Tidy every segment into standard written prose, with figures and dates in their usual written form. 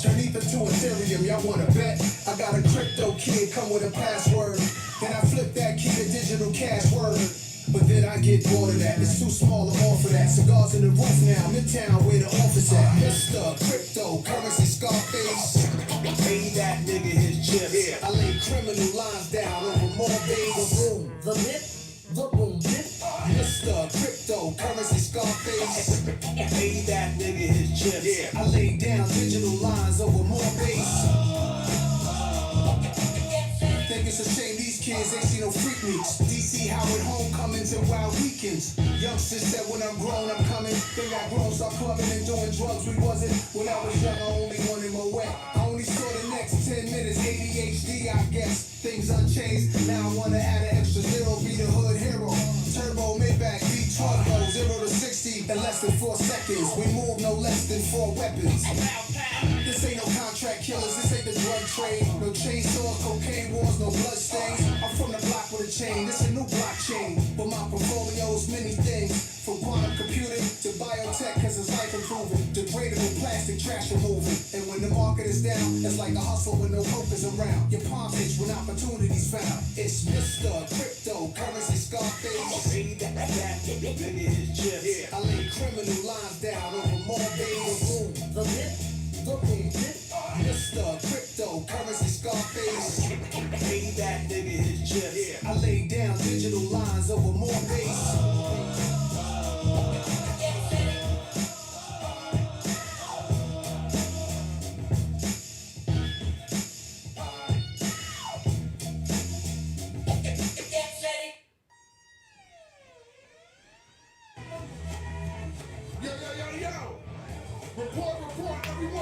Turn ether to Ethereum, y'all wanna bet? I got a crypto kid, come with a password. Then I flip that key to digital cash word. But then I get bored of that, it's too small, I'm off for that. Cigars in the roof now, Midtown where the office at. Mr. Crypto, currency Scarface. Pay that nigga his chips. Yeah. I lay criminal lines down over more days. The boom, the lip, the boom, lip. Mr. Crypto, currency Scarface. Pay that nigga his chips. Yeah. I lay down digital lines over more base. Think it's a shame these kids ain't see no freak meets. DC Howard homecomings and wild weekends. Youngsters said when I'm grown I'm coming. Then I grown, start clubbing and doing drugs. We wasn't when I was young, I only wanted more wet. I only saw the next 10 minutes. ADHD, I guess. Things unchanged. Now I wanna add an extra zero, be the hood hero. Turbo Maybach V12, 0 to 60 in less than 4 seconds. We move no less than 4 weapons. This ain't no contract killers, this ain't the drug trade. No chainsaws, cocaine wars, no blood stains. I'm from the block with a chain, this a new blockchain. But my portfolio's many things. From quantum computing to biotech, cause it's life improving. Degradable plastic trash removing. And when the market is down, it's like a hustle when no hope is around. Your palm itch when opportunities found. It's Mr. Crypto, currency Scarface. Nigga his chips. Yeah. I lay criminal lines down over more days. The boom, the lip, the boom, lip. Mr. Crypto, currency Scarface. Pay that nigga his chips. Yeah. I lay down digital lines over more base.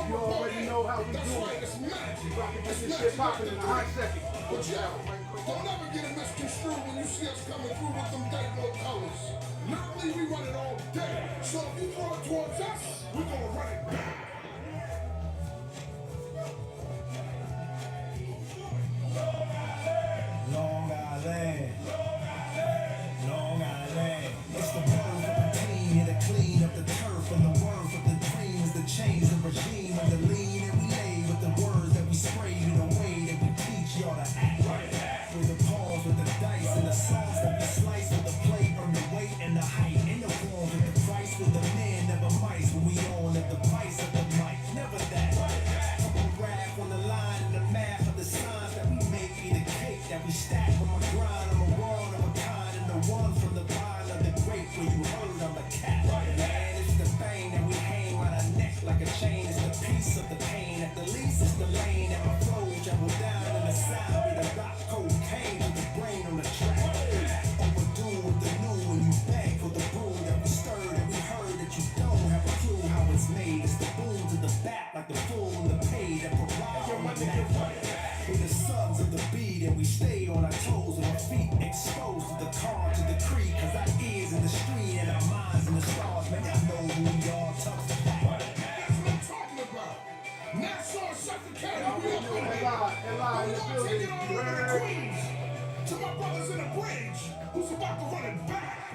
You already know how we do it. It's magic. Rockin' this shit poppin' in a hot second. But yo, don't ever get it misconstrued when you see us coming through with them T.Gold colors. Literally, we run it all day. So if you throw it towards us, we're gonna run it back. Long Island. Long Island. It's the birth of the clean and the clean of the turf and the worth of the dreams, the change the regime and the lean and we lay with the words that we spray in the way that we teach y'all to act. With the pause, with the dice and the songs that we slice with the play from the weight and the height and the form with the price with the men never mice when we on at the price of the mic. Never that. Couple rap on the line and the math of the signs that we make be the cake that we stack from a grind. I'm a one of a kind and the one from the vine of the grape where you heard I'm a cat. Man, it's the bang that we hang on our neck like a chain. It's the piece of the pain. At the least it's the lane that my flow travel down in the sound with the rock cocaine with the brain on the track. Overdue with the new when you beg for the boom that we stirred and we heard that you don't have a clue how it's made. It's the boom to the back like the fool and the pay that provide on the map. We're the sons of the beat and we stay on our toes and our feet exposed to the card to the creed. Cause our ears in the street and our minds in the stars. Man, y'all know who we are, tough to back. That's what I'm talking about. Nassau suffocated. We up in there. Elijah, We're taking all over the Queens. To my brothers in the bridge, who's about to run it back.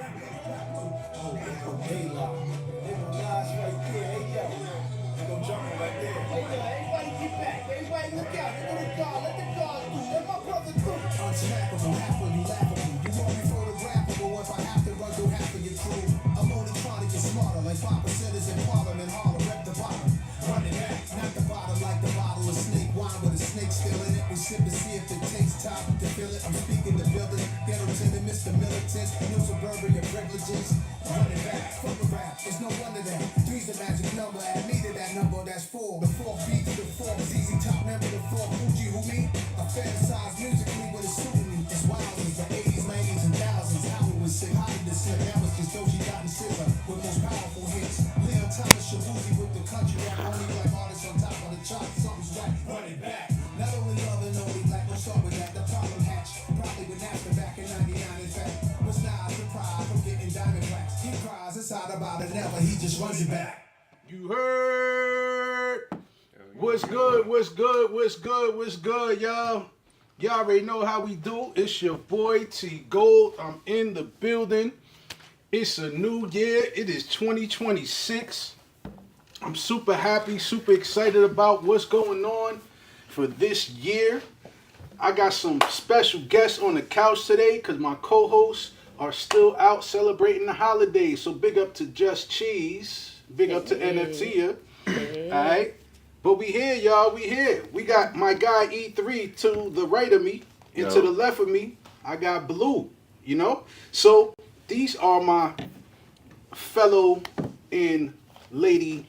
Hey, Lord. They gon' last right there. Hey, yo. They gon' jump right there. Hey, yo, everybody get back. Everybody look out. Let the guard. Let the guard through. Let my brother through. Unsnappable, half of you laughable. You won't be photographable if I have to run through half of your crew. I'm only trying to get smarter, like 5% is in Parliament, Harlem, rep the bottom. Run it back, not the bottom like the bottle of snake wine with a snake still in it. We sip and see if it takes time to feel it. I'm speaking the building, ghetto tenant, Mr. Militants, new suburbia privileges. Run it back, fuck the rap, it's no wonder that 3's the magic number, add me to that number, that's 4. The 4th beat to the 4th, ZZ Top member, the 4th Fuji, who me? I fantasize musically with a suit me. It's wild as the 80s, 90s, and thousands. How it was sick, how did this slip? That was just Doji Dot and Scissor with most powerful hits. Leon Thomas, Shabuzi with the country rap, only black artists on top of the chart. Something's right, run it back. Not only love and only black, don't start with that. The problem hatch, probably with Napster back in 99. In fact, was not surprised from getting diamond plaques. He cries, it's out about it never, he just runs it back. You heard? What's good? What's good? What's good? What's good, y'all? Y'all already know how we do. It's your boy T.Gold. I'm in the building. It's a new year. It is 2026. I'm super happy, super excited about what's going on for this year. I got some special guests on the couch today because my co-hosts are still out celebrating the holidays. So big up to Just Cheeze. Big up to NFTia. All right. But we here, y'all. We here. We got my guy E3 to the right of me. And to the left of me, I got Bleu. You know? So these are my fellow and lady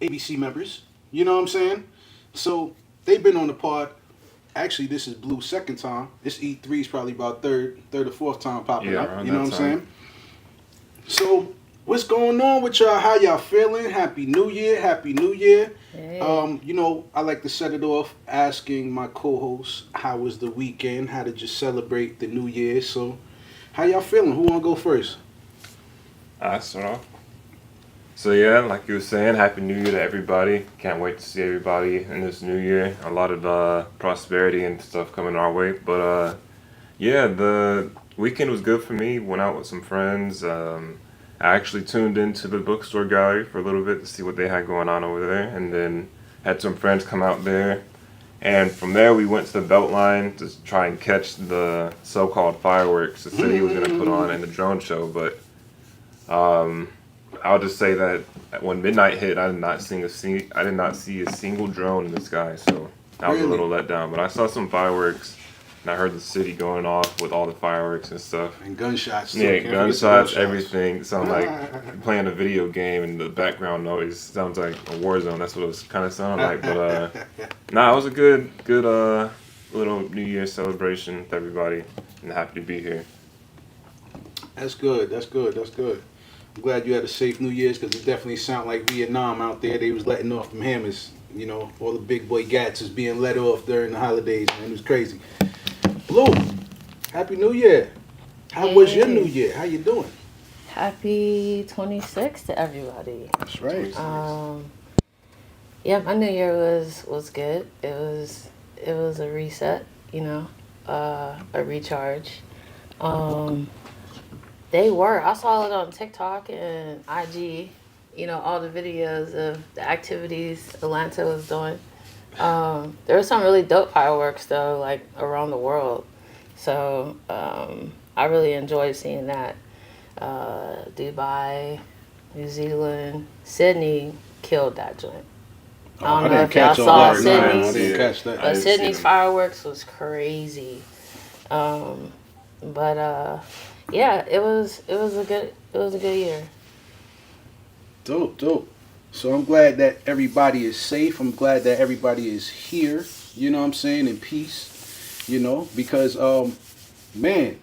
ABC members. You know what I'm saying? So they've been on the pod. Actually, this is Bleu's second time. This E3 is probably about third or fourth time popping up. You know what I'm saying? So what's going on with y'all? How y'all feeling? Happy New Year. Happy New Year. Hey. You know, I like to set it off asking my co-hosts, how was the weekend? How did you celebrate the New Year? So how y'all feeling? Who want to go first? I start off. So yeah, like you were saying, Happy New Year to everybody. Can't wait to see everybody in this new year. A lot of prosperity and stuff coming our way. But yeah, the weekend was good for me. Went out with some friends. I actually tuned into the bookstore gallery for a little bit to see what they had going on over there. And then had some friends come out there. And from there, we went to the Beltline to try and catch the so-called fireworks the city was going to put on in the drone show. But I'll just say that when midnight hit, I did not see a single drone in the sky, so I was a little let down. But I saw some fireworks, and I heard the city going off with all the fireworks and stuff. And gunshots. Yeah, gunshots, everything. It sounded like playing a video game, and the background noise sounds like a war zone. That's what it was kind of sounding like. But it was a good little New Year's celebration with everybody, and happy to be here. That's good. That's good. That's good. I'm glad you had a safe New Year's because it definitely sounded like Vietnam out there. They was letting off them hammers. You know, all the big boy gats is being let off during the holidays, man. It was crazy. Bleu, Happy New Year. How was your New Year? How you doing? Happy 26th to everybody. That's right. Yeah, my New Year was good. It was a reset, you know, a recharge. I saw it on TikTok and IG, you know, all the videos of the activities Atlanta was doing. There were some really dope fireworks though, like around the world. So I really enjoyed seeing that. Dubai, New Zealand, Sydney killed that joint. I don't know if y'all saw Sydney's. I didn't catch that. But Sydney's fireworks was crazy. Yeah, it was a good year. Dope. So I'm glad that everybody is safe. I'm glad that everybody is here. You know what I'm saying? In peace. You know, because man,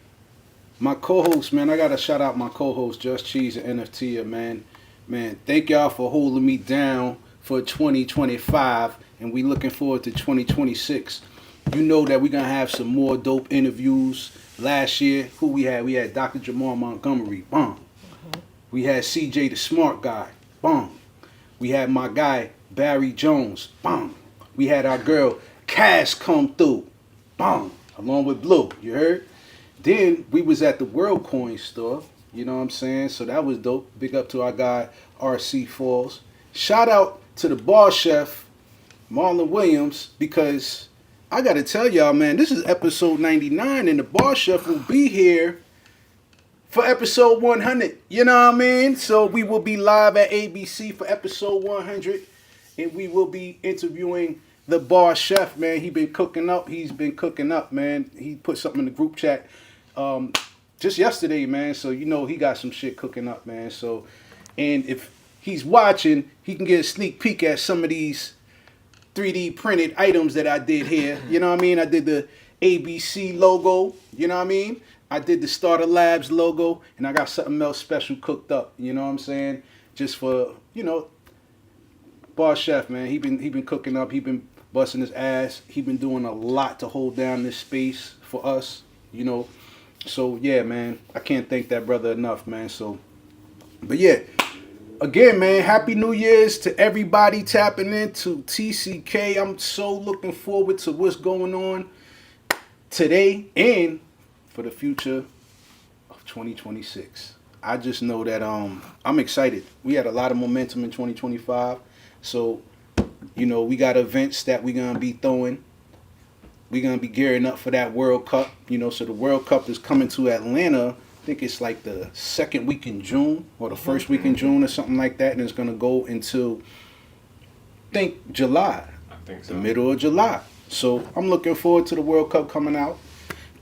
my co-host, man, I gotta shout out my co-host Just Cheeze and NFTia, man. Man, thank y'all for holding me down for 2025, and we looking forward to 2026. You know that we're gonna have some more dope interviews. Last year, who we had? We had Dr. Jamal Montgomery, boom. We had CJ the Smart Guy, boom. We had my guy, Barry Jones, boom. We had our girl, Cass, come through, boom, along with Bleu, you heard? Then we was at the World Coin store, you know what I'm saying? So that was dope. Big up to our guy, RC Falls. Shout out to the bar chef, Marlon Williams, because I gotta tell y'all, man, this is episode 99, and the bar chef will be here for episode 100. You know what I mean? So we will be live at ABC for episode 100, and we will be interviewing the bar chef, man. He's been cooking up, man. He put something in the group chat just yesterday, man. So you know he got some shit cooking up, man. So, and if he's watching, he can get a sneak peek at some of these 3D printed items that I did here. You know what I mean? I did the ABC logo. You know what I mean? I did the Starter Labs logo, and I got something else special cooked up. You know what I'm saying? Just for, you know, bar chef, man. He been cooking up. He been busting his ass. He been doing a lot to hold down this space for us. You know, so yeah, man. I can't thank that brother enough, man. So, but yeah. Again, man, Happy New Year's to everybody tapping into TCK. I'm so looking forward to what's going on today and for the future of 2026. I just know that I'm excited. We had a lot of momentum in 2025. So, you know, we got events that we're gonna be throwing. We're gonna be gearing up for that World Cup. You know, so the World Cup is coming to Atlanta. I think it's like the second week in June or the first week in June or something like that, and it's gonna go until I think July, I think so. the middle of July. So I'm looking forward to the World Cup coming out,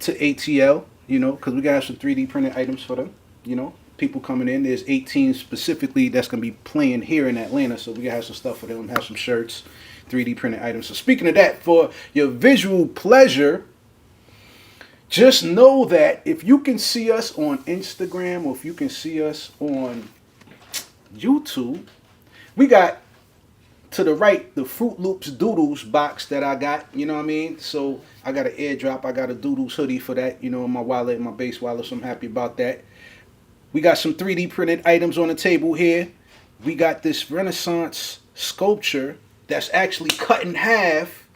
to ATL, you know, because we got some 3D printed items for them, you know. People coming in. There's 18 specifically that's going to be playing here in Atlanta, so we got to have some stuff for them, have some shirts, 3D printed items. So speaking of that, for your visual pleasure, just know that if you can see us on Instagram or if you can see us on YouTube, we got to the right, the Fruit Loops Doodles box that I got, you know what I mean? So I got an airdrop, I got a Doodles hoodie for that, you know, in my wallet, in my base wallet, so I'm happy about that. We got some 3D printed items on the table here. We got this Renaissance sculpture that's actually cut in half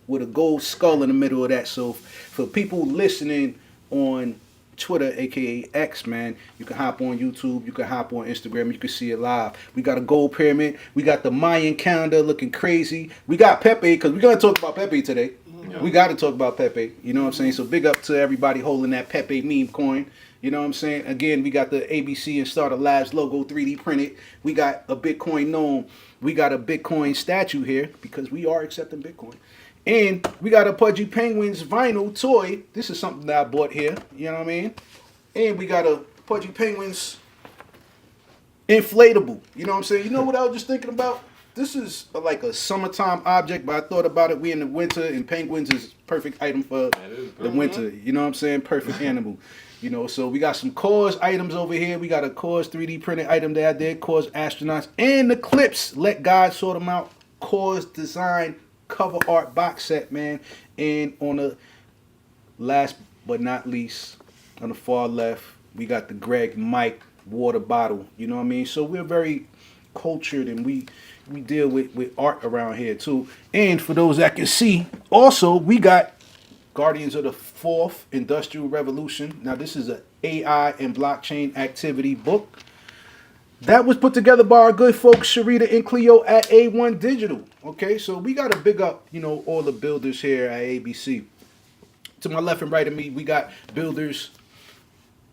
with a gold skull in the middle of that. So for people listening on Twitter, aka X, man, you can hop on YouTube, you can hop on Instagram, you can see it live. We got a gold pyramid, we got the Mayan calendar looking crazy. We got Pepe, because we're gonna talk about Pepe today. Yeah. We got to talk about Pepe, you know what I'm saying? So big up to everybody holding that Pepe meme coin. You know what I'm saying? Again, we got the ABC and Starter Labs logo 3D printed. We got a Bitcoin gnome. We got a Bitcoin statue here because we are accepting Bitcoin. And we got a Pudgy Penguins vinyl toy. This is something that I bought here. You know what I mean? And we got a Pudgy Penguins inflatable. You know what I'm saying? You know what I was just thinking about? This is like a summertime object, but I thought about it. We in the winter, and penguins is perfect item for the winter. You know what I'm saying? Perfect animal. You know, so we got some Cause items over here. We got a Cause 3D printed item that I did, Cause astronauts, and the clips. Let God sort them out. Cause design cover art box set, man. And on the last but not least, on the far left, we got the Greg Mike water bottle. You know what I mean? So we're very cultured, and we deal with art around here too. And for those that can see, also we got Guardians of the Fourth Industrial Revolution. Now this is a AI and blockchain activity book that was put together by our good folks Sharita and Cleo at A1 Digital. Okay, so we got to big up, you know, all the builders here at ABC. To my left and right of me, we got builders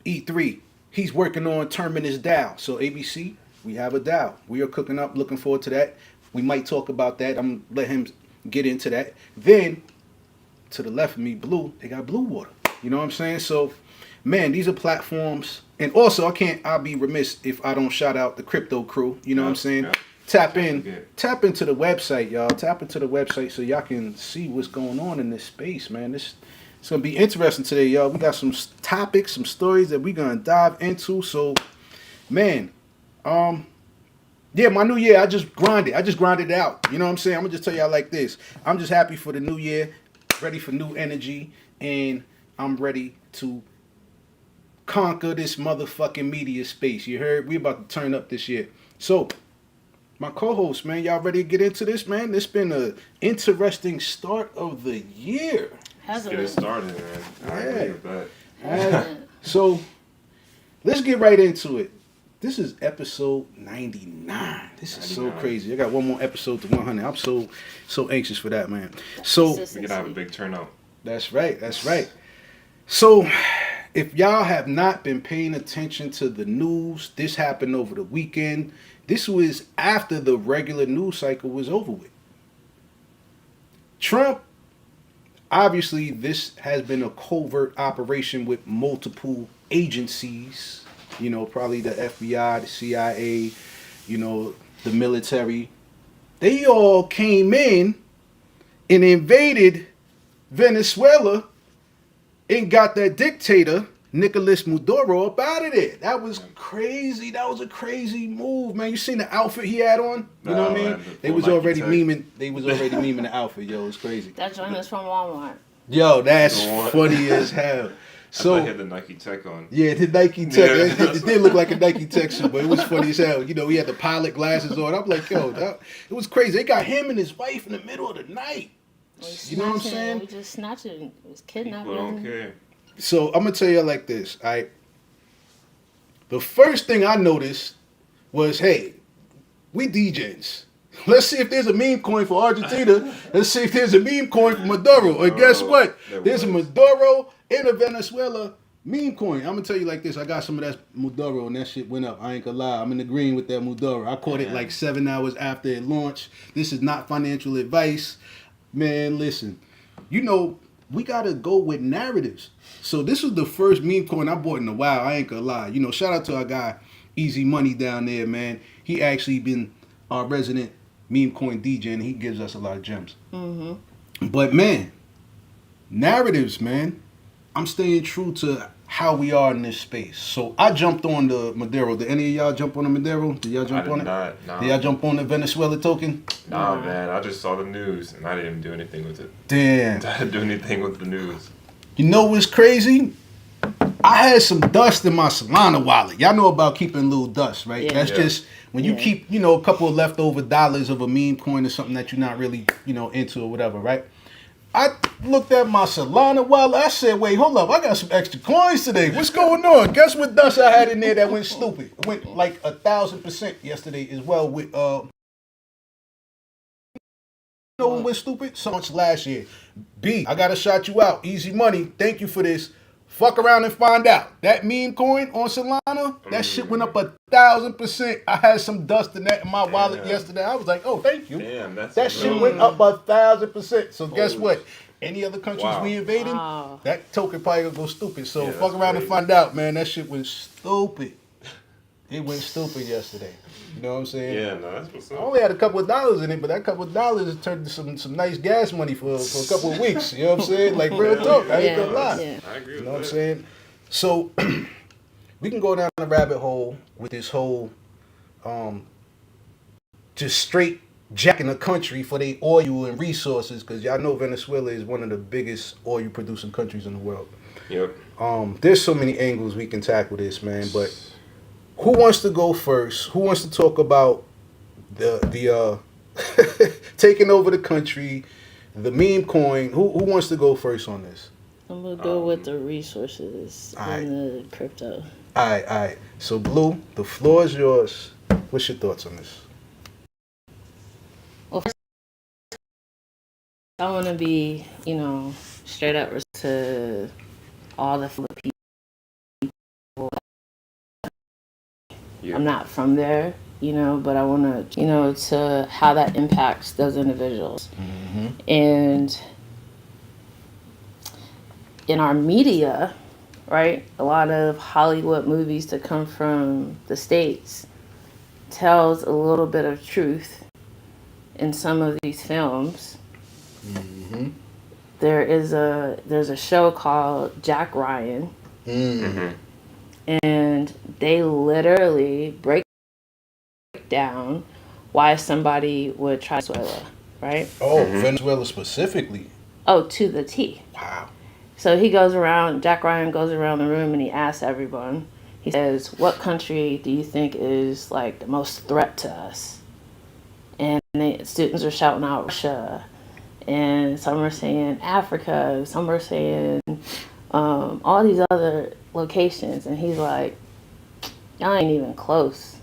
E3. He's working on Terminus DAO. So ABC, we have a DAO. We are cooking up, looking forward to that. We might talk about that. I'm going to let him get into that. Then to the left of me, Bleu, they got Bleuwater. You know what I'm saying? So, man, these are platforms. And also, I'll be remiss if I don't shout out the crypto crew. You know what I'm saying? Yeah. Tap into the website, y'all. Tap into the website so y'all can see what's going on in this space, man. It's going to be interesting today, y'all. We got some topics, some stories that we're going to dive into. So, man, yeah, my new year, I just grinded it out. You know what I'm saying? I'm going to just tell y'all like this. I'm just happy for the new year. Ready for new energy, and I'm ready to conquer this motherfucking media space. You heard? We about to turn up this year. So, my co-host, man, y'all ready to get into this, man? It's been an interesting start of the year. Let's get it started, man. I agree with that. So, let's get right into it. This is episode 99. This is 99. So crazy. I got one more episode to 100. I'm so anxious for that, man. So we can have a big turnout. That's right. That's right. So if y'all have not been paying attention to the news, this happened over the weekend. This was after the regular news cycle was over with. Trump, obviously, this has been a covert operation with multiple agencies. You know, probably the FBI, the CIA, you know, the military. They all came in and invaded Venezuela and got that dictator, Nicolas Maduro, up out of there. That was crazy. That was a crazy move, man. You seen the outfit he had on? You know what I mean? They was already memeing the outfit, yo. It's crazy. That joint is from Walmart. Yo, that's funny as hell. So I had the Nike Tech on. Yeah, the Nike Tech. Yeah. It did look like a Nike Tech suit, but it was funny as hell. You know, he had the pilot glasses on. I'm like, yo, it was crazy. They got him and his wife in the middle of the night. You know what I'm saying? We just snatched it. It was kidnapping. People don't care. So I'm gonna tell you like this. All right. The first thing I noticed was, hey, we DJs. Let's see if there's a meme coin for Argentina. Let's see if there's a meme coin for Maduro. And guess what? There's a Maduro and a Venezuela meme coin. I'm gonna tell you like this. I got some of that Maduro and that shit went up. I ain't gonna lie. I'm in the green with that Maduro. I caught it like 7 hours after it launched. This is not financial advice. Man, listen. You know, we gotta go with narratives. So this was the first meme coin I bought in a while. I ain't gonna lie. You know, shout out to our guy Easy Money down there, man. He actually been our resident meme coin DJ, and he gives us a lot of gems. Mm-hmm. But man, narratives, man. I'm staying true to how we are in this space. So I jumped on the Maduro. Did any of y'all jump on the Maduro? Did y'all jump on it? Nah. Did y'all jump on the Venezuela token? Nah, man. I just saw the news and I didn't even do anything with it. Damn. I didn't do anything with the news. You know what's crazy? I had some dust in my Solana wallet. Y'all know about keeping little dust, right? Yeah. That's just when you keep, you know, a couple of leftover dollars of a meme coin or something that you're not really, you know, into or whatever, right? I looked at my Solana wallet. I said, wait, hold up. I got some extra coins today. What's going on? Guess what dust I had in there that went stupid? It went like 1,000% yesterday as well with, you know what went stupid? So much last year. B, I got to shout you out. Easy Money. Thank you for this. Fuck around and find out. That meme coin on Solana, that shit went up 1,000%. I had some dust in that in my wallet yesterday. I was like, oh, thank you. Damn, that shit went up 1,000%. So guess what? Any other countries we invading, that token probably gonna go stupid. So fuck around and find out, man. That shit went stupid. It went stupid yesterday. You know what I'm saying? Yeah, no, that's what's up. I only had a couple of dollars in it, but that couple of dollars turned to some nice gas money for a couple of weeks. You know what I'm saying? Like real talk. I ain't gonna lie. Yeah. I agree with You know what I'm that. saying? So we can go down the rabbit hole with this whole just straight jacking the country for their oil and resources, because y'all know Venezuela is one of the biggest oil producing countries in the world. Yep. There's so many angles we can tackle this, man, but who wants to go first? Who wants to talk about the taking over the country, the meme coin? Who wants to go first on this? I'm gonna go with the resources and the crypto. All right. So, Blue, the floor is yours. What's your thoughts on this? Well, first, I want to be, you know, straight up to all the Filipino people. Yeah. I'm not from there, you know, but I want to, you know, to how that impacts those individuals. Mm-hmm. And in our media, right, a lot of Hollywood movies that come from the States tells a little bit of truth in some of these films. Mm-hmm. There's a show called Jack Ryan. Mm-hmm. And they literally break down why somebody would try Venezuela, right? Oh, Venezuela specifically. Oh, to the T. Wow. So Jack Ryan goes around the room and he asks everyone, he says, what country do you think is like the most threat to us? And students are shouting out Russia, and some are saying Africa, some are saying all these other locations, and he's like, y'all ain't even close.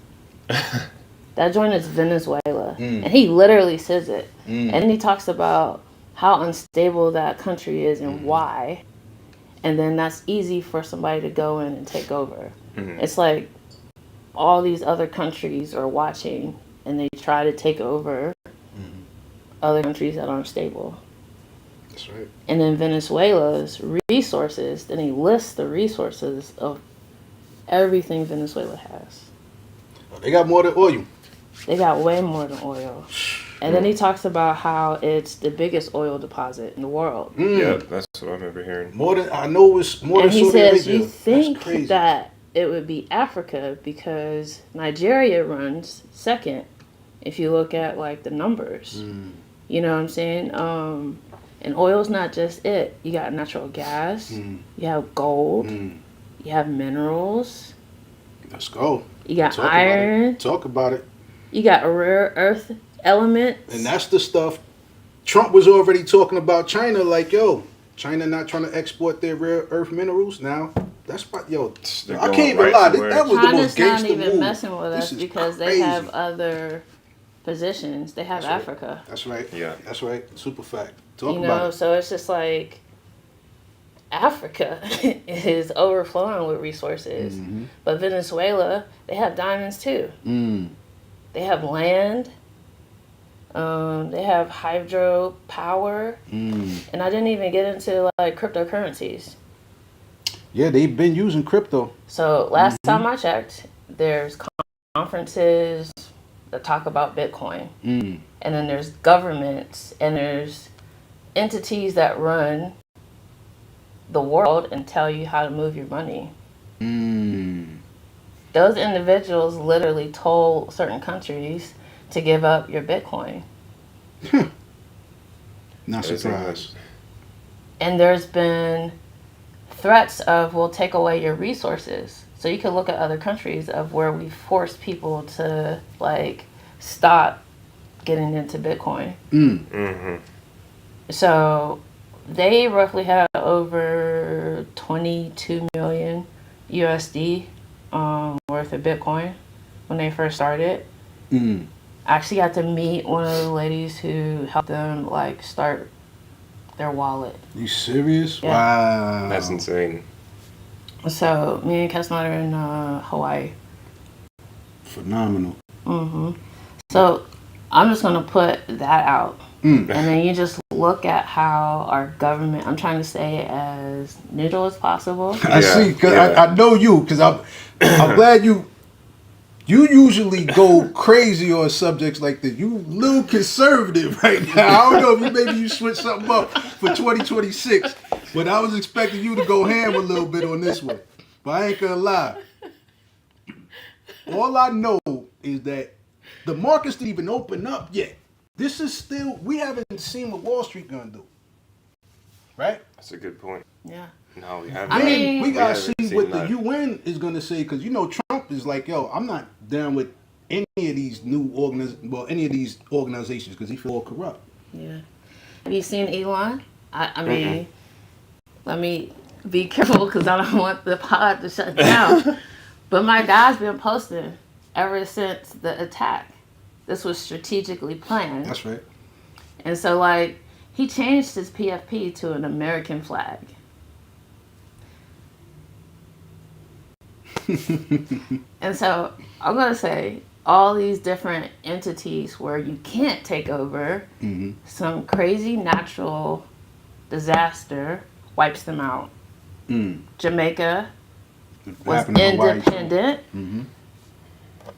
That joint is Venezuela. And he literally says it. And then he talks about how unstable that country is and why. And then that's easy for somebody to go in and take over. It's like all these other countries are watching and they try to take over other countries that aren't stable. That's right. And then Venezuela's resources, then he lists the resources of everything Venezuela has. They got more than oil. They got way more than oil. And then he talks about how it's the biggest oil deposit in the world. Yeah, that's what I remember hearing. More than I know it's more And than he Saudi says, Arabia. you think That's crazy. that it would be Africa because Nigeria runs second if you look at like the numbers. You know what I'm saying? And oil's not just it. You got natural gas, you have gold, you have minerals, Let's go. you got Talk iron, About it. Talk about it. you got rare earth elements. And that's the stuff. Trump was already talking about China, like, yo, China not trying to export their rare earth minerals. Now, that's about, yo, They're I going can't even right lie. to where That was the most China's not gangster even move. messing with This us is because crazy. they have other positions. They have That's right. Africa. That's right. Yeah. That's right. Super fact. Talk You about know, it. so it's just like Africa is overflowing with resources. Mm-hmm. But Venezuela, they have diamonds too. Mm. They have land. They have hydro power. Mm. And I didn't even get into like cryptocurrencies. Yeah, they've been using crypto. So last time I checked, there's conferences that talk about Bitcoin. Mm. And then there's governments and there's entities that run the world and tell you how to move your money. Mm. Those individuals literally told certain countries to give up your Bitcoin. Not surprised. And there's been threats of, we'll take away your resources. So you can look at other countries of where we forced people to like stop getting into Bitcoin. Mm. Mm-hmm. So they roughly had over 22 million USD worth of Bitcoin when they first started. Mm. I actually got to meet one of the ladies who helped them like start their wallet. You serious? Yeah. Wow. That's insane. So me and Kesmar are in Hawaii. Phenomenal. So I'm just gonna put that out. Mm. And then you just look at how our government, I'm trying to say it as neutral as possible. I Yeah, see, because yeah. I know you, because I'm glad you usually go crazy on subjects like this. You a little conservative right now. I don't know if maybe you switch something up for 2026, but I was expecting you to go ham a little bit on this one. But I ain't gonna lie. All I know is that the markets didn't even open up yet. This is still, we haven't seen what Wall Street gonna do. Right? That's a good point. Yeah. No, we haven't. I Then mean- we gotta haven't see seen what the that. UN is gonna say, because you know Trump is like, yo, I'm not down with any of these any of these organizations because he feels all corrupt. Yeah. Have you seen Elon? I mean, let me be careful because I don't want the pod to shut down. But my guy's been posting ever since the attack. This was strategically planned. That's right. And so, like, he changed his PFP to an American flag. And so, I'm going to say all these different entities where you can't take over, some crazy natural disaster wipes them out. Mm. Jamaica was Happened in Hawaii, too. independent.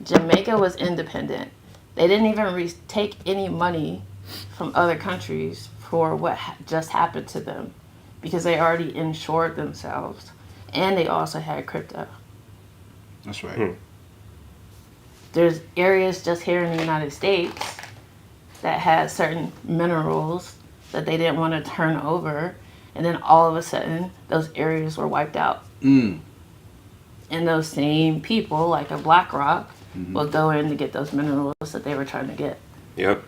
Jamaica was independent. They didn't even take any money from other countries for what just happened to them because they already insured themselves. And they also had crypto. That's right. There's areas just here in the United States that had certain minerals that they didn't want to turn over. And then all of a sudden, those areas were wiped out. Mm. And those same people, like a BlackRock, will go in to get those minerals that they were trying to get. Yep.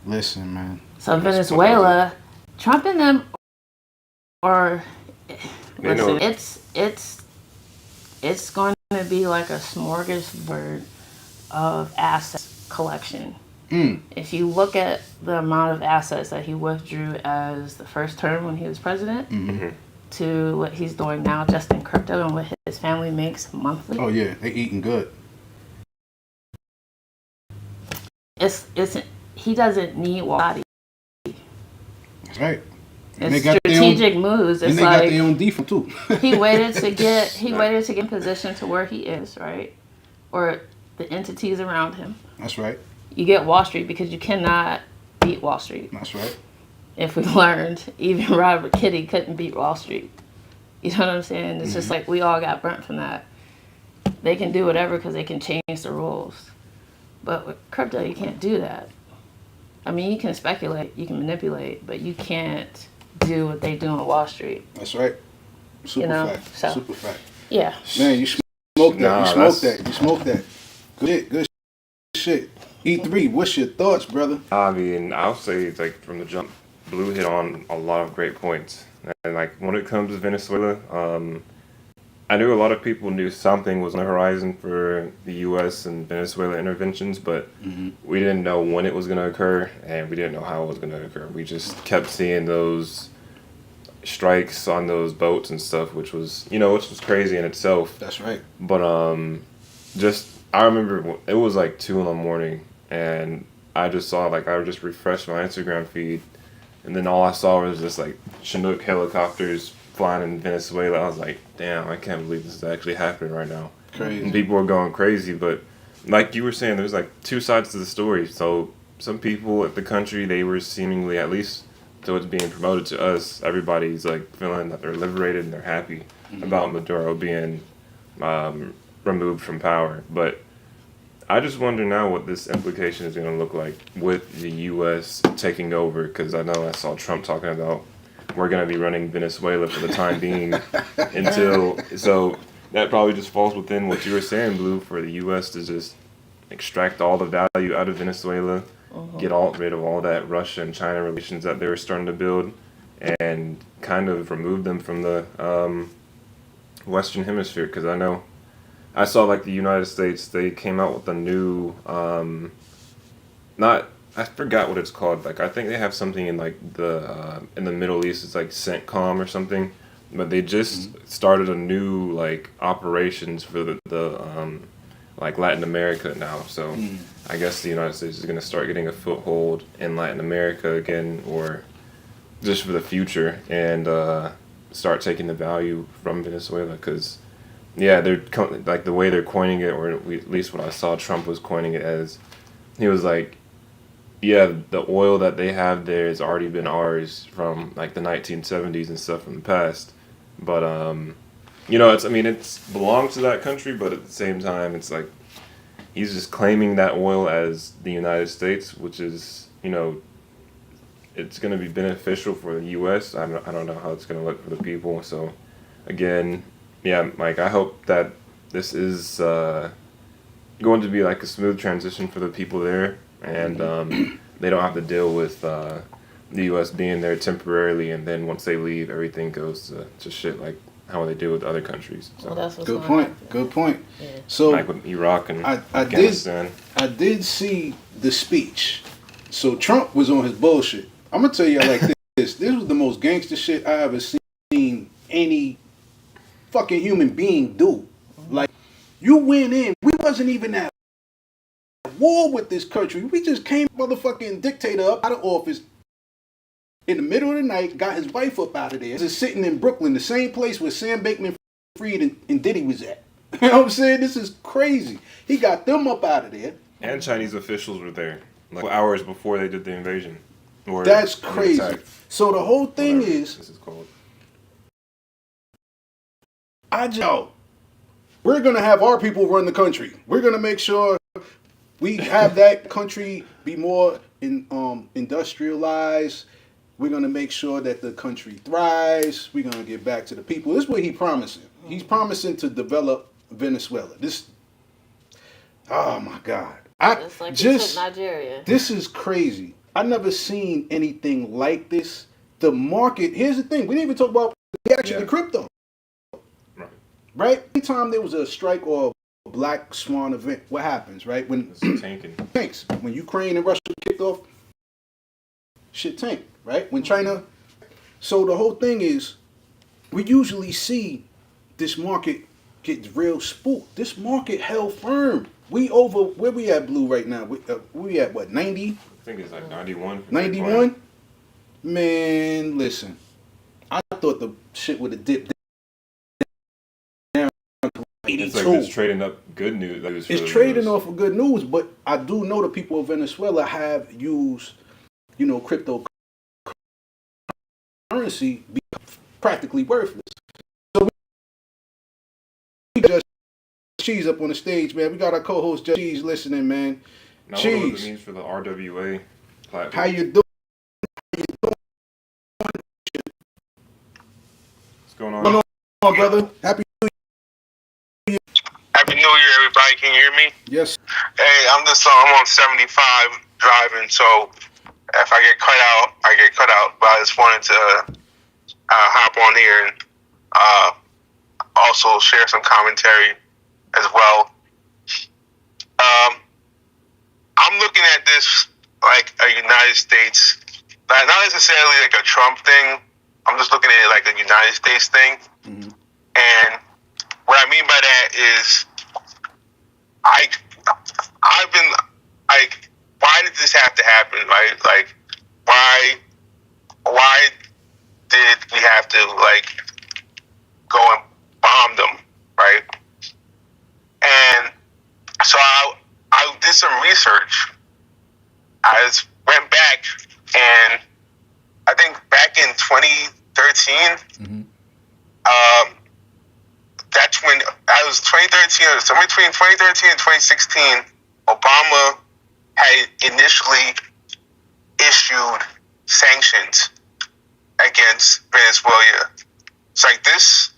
Listen, man. So Venezuela, Trump and them are, They know. listen, it's going to be like a smorgasbord of assets collection. Mm. If you look at the amount of assets that he withdrew as the first term when he was president to what he's doing now just in crypto and what his family makes monthly, Oh yeah, they eating good. it's he doesn't need Wadi. That's right. And they It's got strategic moves. And It's they got like their own default too. he waited to get in position to where he is, right? Or the entities around him. That's right. You get Wall Street because you cannot beat Wall Street. That's right. If we learned, even Robert Kitty couldn't beat Wall Street. You know what I'm saying? It's just like we all got burnt from that. They can do whatever because they can change the rules. But with crypto, you can't do that. I mean, you can speculate, you can manipulate, but you can't do what they do on Wall Street. That's right. Super You know, fact. so- Super fact. Yeah. Man, you smoked that. Nah, You smoked that's- that. You smoked that. Good shit. E3, what's your thoughts, brother? I mean, I'll say like from the jump, Blue hit on a lot of great points. And like when it comes to Venezuela, I knew a lot of people knew something was on the horizon for the U.S. and Venezuela interventions, but we didn't know when it was going to occur, and we didn't know how it was going to occur. We just kept seeing those strikes on those boats and stuff, which was crazy in itself. That's right. But I remember it was like 2 in the morning, and I just saw I just refreshed my Instagram feed, and then all I saw was just like Chinook helicopters flying in Venezuela. I was like, damn, I can't believe this is actually happening right now. Crazy. And people were going crazy, but like you were saying, there's like two sides to the story. So some people at the country, they were seemingly, at least to what's being promoted to us, everybody's like feeling that they're liberated and they're happy about Maduro being removed from power. But I just wonder now what this implication is going to look like with the U.S. taking over, because I know I saw Trump talking about we're going to be running Venezuela for the time being so that probably just falls within what you were saying, Blue, for the U.S. to just extract all the value out of Venezuela, get rid of all that Russia and China relations that they were starting to build, and kind of remove them from the Western Hemisphere. Because I saw like the United States, they came out with a new, I forgot what it's called. Like I think they have something in like in the Middle East. It's like CENTCOM or something. But they just started a new like operations for the like Latin America now. So I guess the United States is going to start getting a foothold in Latin America again, or just for the future, and start taking the value from Venezuela. Because they're like the way they're coining it, or at least what I saw Trump was coining it as. He was like, yeah, the oil that they have there has already been ours from like the 1970s and stuff from the past. But it's belongs to that country, but at the same time, it's like he's just claiming that oil as the United States, which is it's going to be beneficial for the U.S. I don't know how it's going to look for the people. So again, Mike, I hope that this is going to be like a smooth transition for the people there. And they don't have to deal with the U.S. being there temporarily, and then once they leave, everything goes to shit like how they do with other countries. So. Well, that's what's Good going point. on. Good point. Yeah. So like with Iraq and I Afghanistan. did see the speech. So Trump was on his bullshit. I'm gonna tell you like this. This was the most gangster shit I ever seen any fucking human being do. Like, you went in. We wasn't even at war with this country. We just came motherfucking dictator up out of office in the middle of the night, got his wife up out of there, just sitting in Brooklyn, the same place where Sam Bankman-Fried and Diddy was at. You know what I'm saying? This is crazy. He got them up out of there. And Chinese officials were there, like hours before they did the invasion. Or That's the crazy. attack, So the whole thing whatever is, this is called. we're going to have our people run the country. We're going to make sure we have that country be more industrialized. We're going to make sure that the country thrives. We're going to get back to the people. This is what he's promising. He's promising to develop Venezuela. Oh my God. Just like he took Nigeria. This is crazy. I never seen anything like this. The market, here's the thing. We didn't even talk about the reaction to crypto. Right? Anytime there was a strike or a black swan event, what happens, right? When It's tanking. tanks. When Ukraine and Russia kicked off, shit tanked, right? When China. So the whole thing is, we usually see this market get real spooked. This market held firm. We over, where we at, Blue, right now? We at what, 90? I think it's like 91. 91? Man, listen. I thought the shit would have dipped down to 82. It's like it's trading up good news. It's trading off of good news, but I do know the people of Venezuela have used, cryptocurrency be practically worthless. So we just Cheeze up on the stage, man. We got our co-host Cheeze listening, man. Now, I wonder what Cheeze, it means for the RWA platform. how you doing? What's going on? What's going on, brother? Happy Happy New Year, everybody. Can you hear me? yes. Hey, I'm on 75 driving, so if I get cut out, I get cut out. But I just wanted to hop on here and also share some commentary as well. I'm looking at this like a United States, not necessarily like a Trump thing. I'm just looking at it like a United States thing. Mm-hmm. And what I mean by that is, I've been like, why did this have to happen, right? Like, why did we have to like go and bomb them, right? And so I did some research. I just went back, and I think back in 2013, that's when I was 2013, or somewhere between 2013 and 2016, Obama had initially issued sanctions against Venezuela. It's like this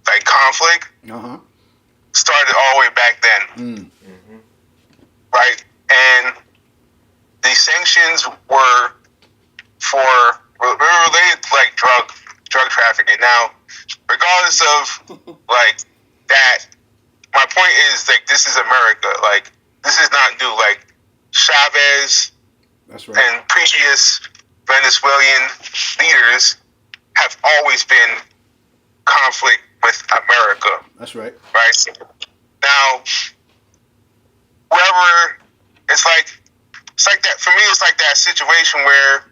like conflict started all the way back then, right? And the sanctions were related to like drug trafficking. Now, regardless of like that, my point is like this is America. Like this is not new. Like Chavez and previous Venezuelan leaders have always been conflict with America. That's right. Right? Now, whoever, it's like that, for me, it's like that situation where,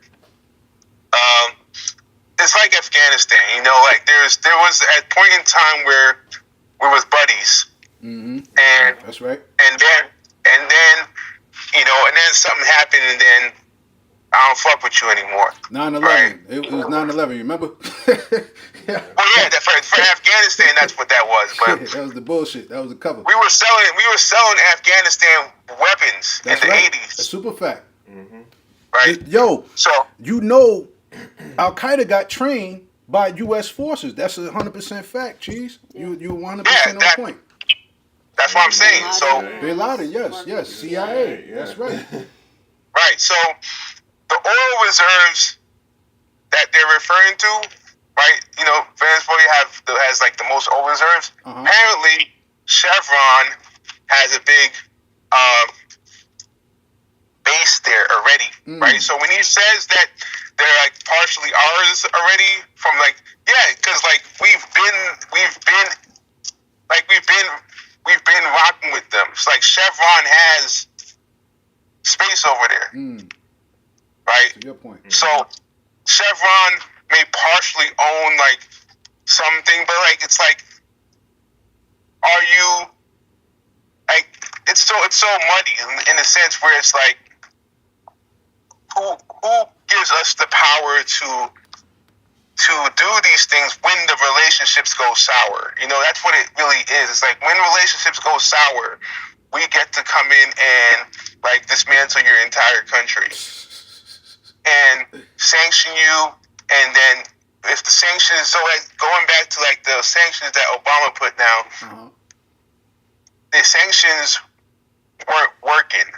it's like Afghanistan, you know, like there was a point in time where we was buddies. And that's right. And then, you know, and then something happened, and then I don't fuck with you anymore. 9/11. Right? It was 9/11. You remember? Yeah. Well, yeah. For Afghanistan, that's what that was. But that was the bullshit. That was the cover. We were selling Afghanistan weapons in the 80s. A super fact. Right. Yo. So you know, Al Qaeda got trained by U.S. forces. That's 100% fact, Cheeze. You 100% on point. That's what I'm saying. So Bin Laden, yes, CIA. Yeah. That's right. Right. So the oil reserves that they're referring to, right? You know, Venezuela has like the most oil reserves. Apparently, Chevron has a big base there already, right? So when he says that they're like partially ours already, from like, yeah, because like we've been rocking with them. It's like Chevron has space over there, right? That's a good point. So Chevron may partially own like something, but like it's like, are you like it's so muddy in the sense where it's like, who gives us the power to do these things when the relationships go sour? You know, that's what it really is. It's like when relationships go sour, we get to come in and like dismantle your entire country and sanction you. And then if the sanctions, so like going back to like the sanctions that Obama put down, the sanctions weren't working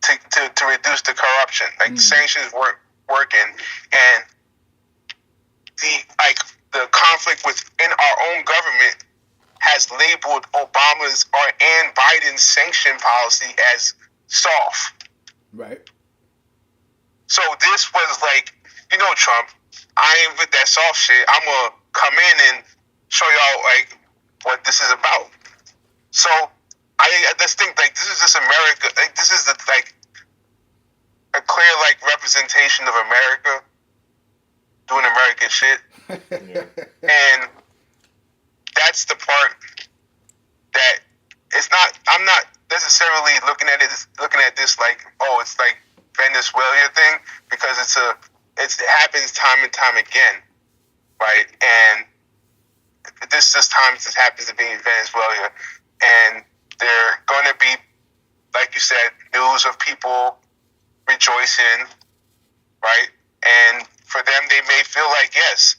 to reduce the corruption. Like the sanctions weren't working, and the conflict within our own government has labeled Obama's and Biden's sanction policy as soft. Right. So this was like, you know, Trump, I ain't with that soft shit. I'm gonna come in and show y'all like what this is about. So I just think like this is just America. Like this is a clear like representation of America doing American shit. And that's the part that I'm not necessarily looking at this like, oh, it's like Venezuela thing, because it happens time and time again, right? And this happens to be in Venezuela, and they're going to be, like you said, news of people rejoicing, right? And for them, they may feel like, yes,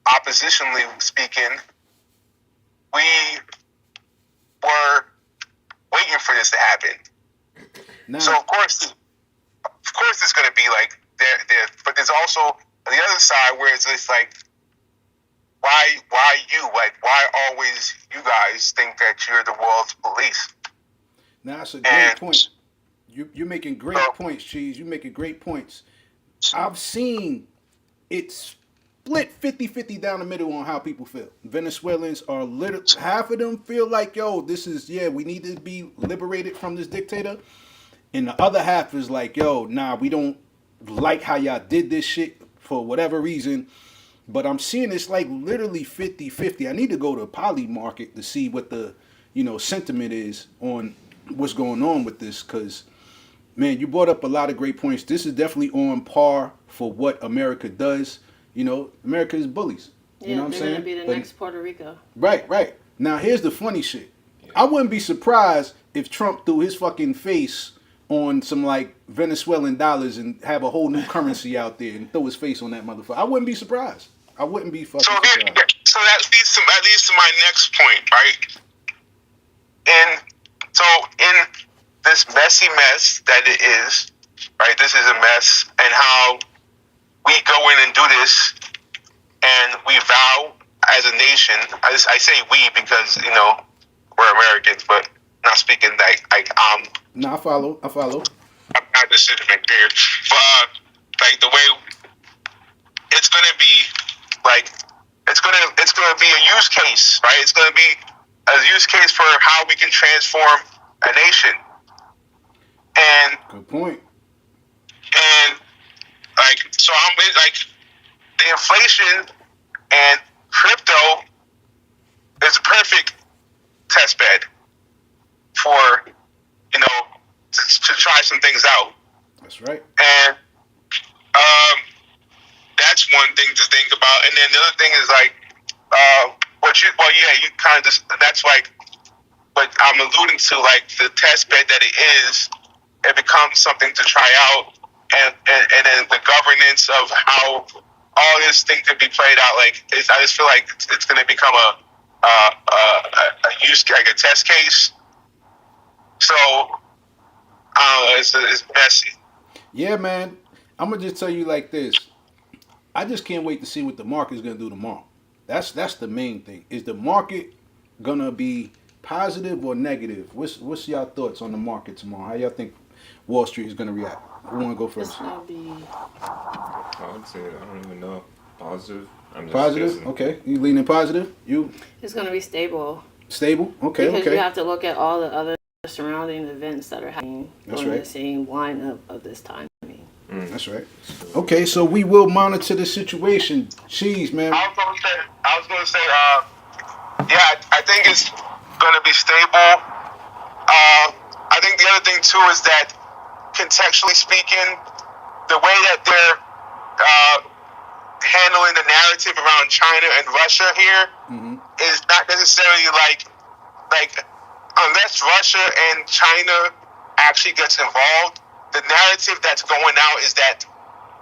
oppositionally speaking, we were waiting for this to happen. No. So of course it's going to be like there, but there's also the other side where it's just like, why you? Like, why always you guys think that you're the world's police? Now that's a great point. You're making great points, Cheese. You're making great points. I've seen it split 50-50 down the middle on how people feel. Venezuelans are literally, half of them feel like, yo, this is, we need to be liberated from this dictator. And the other half is like, yo, nah, we don't like how y'all did this shit for whatever reason. But I'm seeing it's like literally 50-50. I need to go to a poly market to see what the, sentiment is on what's going on with this. Because, man, you brought up a lot of great points. This is definitely on par for what America does. America is bullies. Yeah, you know what I'm saying? They're going to be the next Puerto Rico. Right. Now, here's the funny shit. I wouldn't be surprised if Trump threw his fucking face on some like Venezuelan dollars and have a whole new currency out there and throw his face on that motherfucker. I wouldn't be surprised. I wouldn't be fucking surprised. So that leads to my next point, right? In this messy mess that it is, right? This is a mess, and how we go in and do this, and we vow as a nation. I say we because we're Americans, but not speaking like No, I follow. I'm not decision maker, but like the way it's gonna be, like it's gonna be a use case, right? It's gonna be a use case for how we can transform a nation. And good point. And so I'm like the inflation and crypto is a perfect test bed for to try some things out. That's right. And that's one thing to think about. And then the other thing is like you kind of that's like what I'm alluding to, like the test bed that it is. It becomes something to try out, and then the governance of how all this thing could be played out. Like I just feel like it's going to become a use, like a test case. So it's messy. Yeah, man. I'm gonna just tell you like this. I just can't wait to see what the market's gonna do tomorrow. That's the main thing. Is the market gonna be positive or negative? What's y'all thoughts on the market tomorrow? How y'all think Wall Street is gonna react? Who wanna go first? It's gonna be I would say I don't even know. Positive. I'm just Positive? guessing. Okay. You leaning positive? You It's gonna be stable. stable? Okay, Because okay. you have to look at all the other surrounding events that are happening That's during right. the same lineup of this time. That's right. Okay, so we will monitor the situation. Cheese, man. I was gonna say, I think it's gonna be stable. I think the other thing too is that contextually speaking, the way that they're handling the narrative around China and Russia here is not necessarily like unless Russia and China actually gets involved, the narrative that's going out is that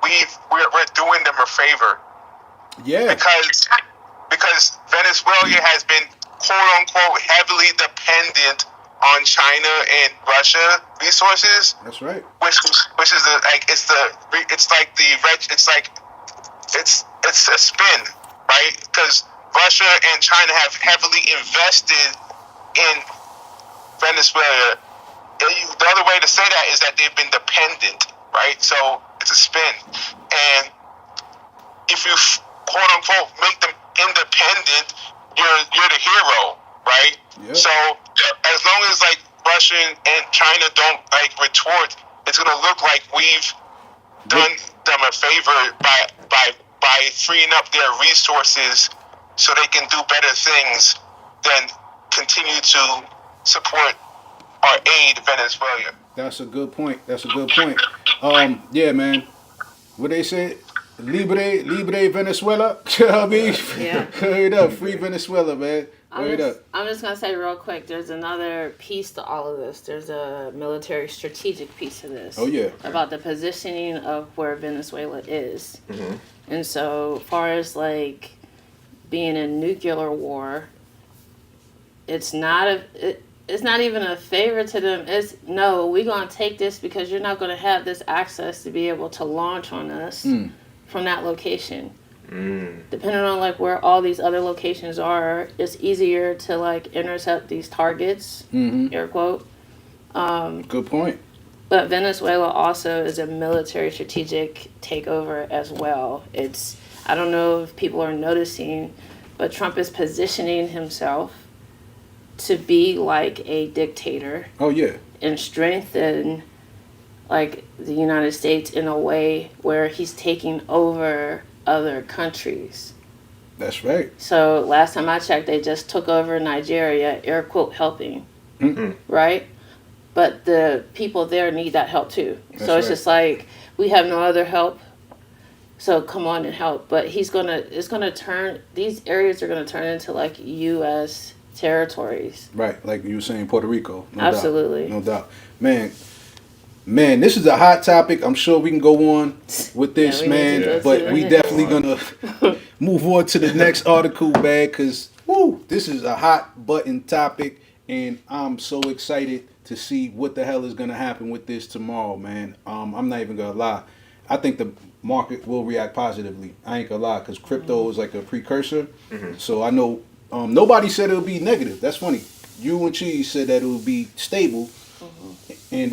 we're doing them a favor. Yeah. Because Venezuela has been quote unquote heavily dependent on China and Russia resources. That's right. Which is it's a spin, right? Because Russia and China have heavily invested in Venezuela. The other way to say that is that they've been dependent, right? So it's a spin. And if you quote unquote make them independent, you're the hero, right? Yeah. So as long as like Russia and China don't like retort, it's gonna look like we've done them a favor by freeing up their resources so they can do better things than continue to support or aid Venezuela. That's a good point. Yeah, man. What they say? Libre Venezuela. I mean, Yeah. Hurry up, free Venezuela, man. Hurry up. I'm just gonna say real quick. There's another piece to all of this. There's a military strategic piece to this. Oh yeah. About the positioning of where Venezuela is, and so far as like being in nuclear war, it's not even a favor to them. It's no, we're gonna take this because you're not gonna have this access to be able to launch on us. from that location. Depending on like where all these other locations are, it's easier to like intercept these targets, air quote. Good point. But Venezuela also is a military strategic takeover as well. It's, I don't know if people are noticing, but Trump is positioning himself to be like a dictator. Oh yeah. And strengthen like the United States in a way where he's taking over other countries. That's right. So last time I checked, they just took over Nigeria, air quote, helping, right? But the people there need that help too. That's so it's right. just like, we have no other help, so come on and help. But it's gonna turn, these areas are gonna turn into like U.S. territories. Right, like you were saying, Puerto Rico. No Absolutely. doubt. No doubt. Man, this is a hot topic. I'm sure we can go on with this, Yeah, we need to man. go But to we the definitely gonna move on to the next article, man, because this is a hot button topic, and I'm so excited to see what the hell is gonna happen with this tomorrow, man. I'm not even gonna lie. I think the market will react positively. I ain't gonna lie, because crypto is like a precursor. So I know nobody said it would be negative. That's funny. You and Cheeze said that it would be stable, and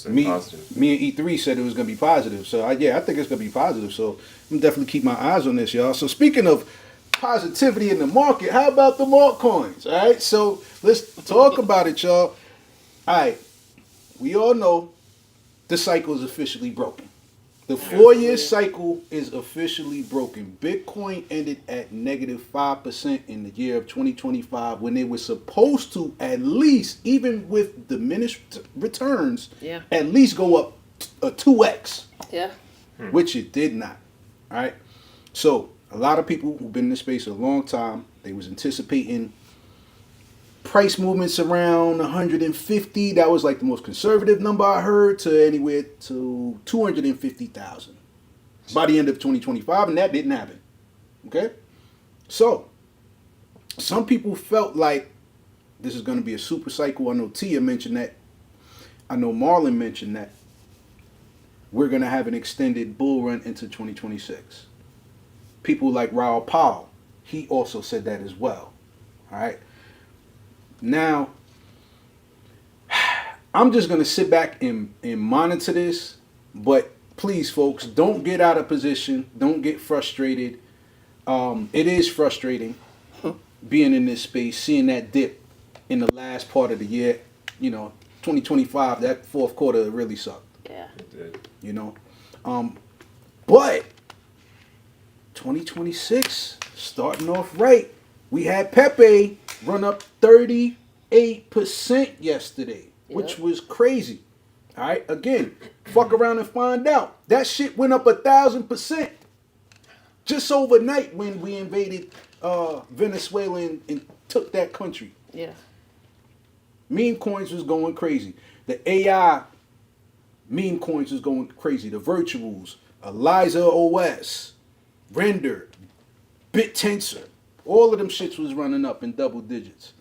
me and E3 said it was gonna be positive. So I think it's gonna be positive. So I'm definitely keep my eyes on this, y'all. So speaking of positivity in the market, how about the altcoins? All right, so let's talk about it, y'all. All right, we all know the cycle is officially broken. The 4-year cycle is officially broken. Bitcoin ended at negative 5% in the year of 2025 when they were supposed to at least, even with diminished returns, at least go up a 2x. Yeah. Which it did not. All right. So a lot of people who've been in this space a long time, they was anticipating price movements around 150. That was like the most conservative number I heard, to anywhere to 250,000 by the end of 2025, and that didn't happen. Okay? So, some people felt like this is going to be a super cycle. I know Tia mentioned that. I know Marlon mentioned that. We're going to have an extended bull run into 2026. People like Raoul Powell, he also said that as well. All right? Now, I'm just going to sit back and monitor this, but please, folks, don't get out of position. Don't get frustrated. It is frustrating being in this space, seeing that dip in the last part of the year. 2025, that fourth quarter really sucked. Yeah. It did. But 2026, starting off right. We had Pepe run up 38% yesterday, which was crazy. All right, again, fuck around and find out. That shit went up 1,000% just overnight when we invaded Venezuela and took that country. Yeah. Meme coins was going crazy. The AI meme coins was going crazy. The virtuals, Elijah OS, Render, BitTensor. All of them shits was running up in double digits.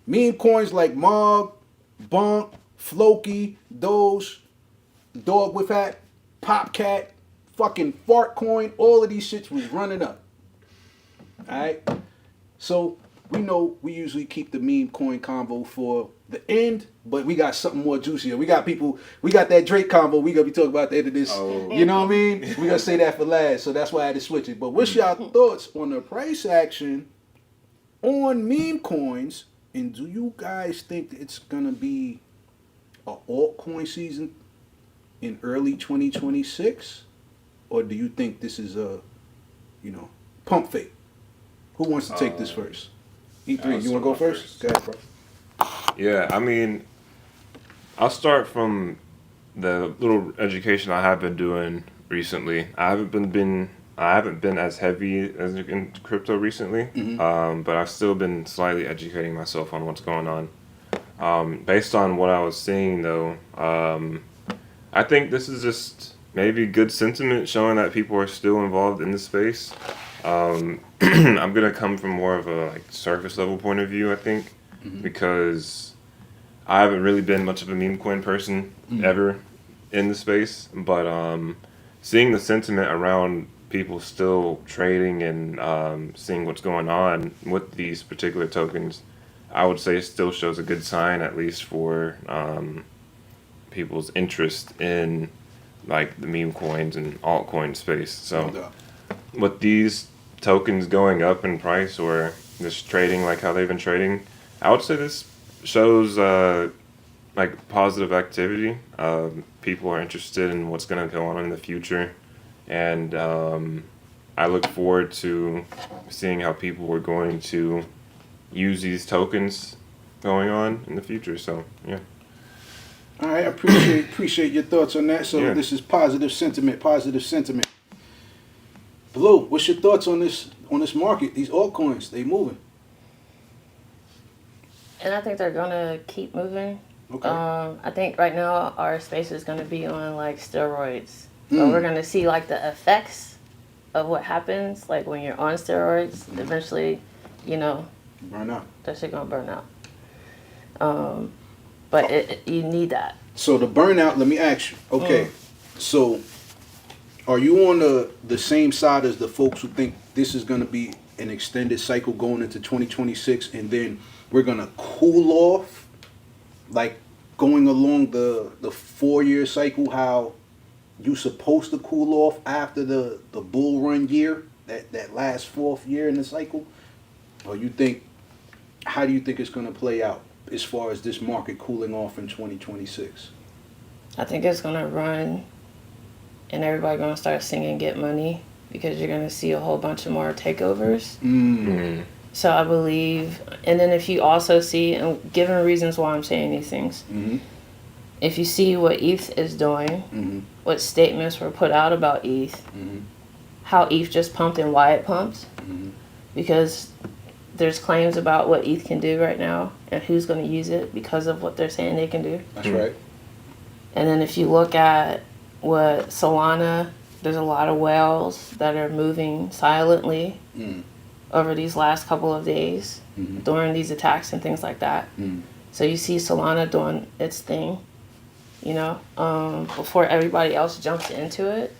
Meme coins like Mog, Bonk, Floki, Doge, Dog with Hat, Popcat, fucking Fart Coin, all of these shits was running up. Alright? So we know we usually keep the meme coin convo for the end, but we got something more juicier. We got that Drake convo we gonna be talking about at the end of this. You know what I mean? We gonna say that for last, so that's why I had to switch it. But what's y'all thoughts on the price action on meme coins, and do you guys think it's gonna be an altcoin season in early 2026, or do you think this is a pump fake? Who wants to take this first? E3, you want to go first? Go ahead, bro. Yeah, I mean, I'll start from the little education I have been doing recently. I haven't been as heavy as in crypto recently, but I've still been slightly educating myself on what's going on. Based on what I was seeing, though, I think this is just maybe good sentiment showing that people are still involved in the space. I'm gonna come from more of a surface level point of view, I think, because I haven't really been much of a meme coin person ever in the space, but seeing the sentiment around people still trading and seeing what's going on with these particular tokens, I would say it still shows a good sign, at least for people's interest in like the meme coins and altcoin space. So with these tokens going up in price or just trading like how they've been trading, I would say this shows like positive activity. People are interested in what's going to go on in the future, and I look forward to seeing how people are going to use these tokens going on in the future. So yeah. All right, I appreciate your thoughts on that. So Yeah. this is positive sentiment. Blue, what's your thoughts on this market? These altcoins, they moving. And I think they're gonna keep moving. Okay. I think right now our space is gonna be on like steroids. So we're gonna see like the effects of what happens, like when you're on steroids. Eventually, you know, Burn out. that shit gonna burn out. But you need that. So the burnout, let me ask you. Okay, so are you on the same side as the folks who think this is going to be an extended cycle going into 2026, and then we're going to cool off, like going along the 4-year cycle, how you supposed to cool off after the bull run year, that last 4th year in the cycle? Or you think, how do you think it's going to play out as far as this market cooling off in 2026? I think it's gonna run, and everybody gonna start singing "Get Money" because you're gonna see a whole bunch of more takeovers. So I believe, and then if you also see, and given reasons why I'm saying these things, if you see what ETH is doing, what statements were put out about ETH, how ETH just pumped and why it pumped, because there's claims about what ETH can do right now and who's going to use it because of what they're saying they can do. That's right. And then if you look at what Solana, there's a lot of whales that are moving silently over these last couple of days during these attacks and things like that. So you see Solana doing its thing, you know, before everybody else jumps into it.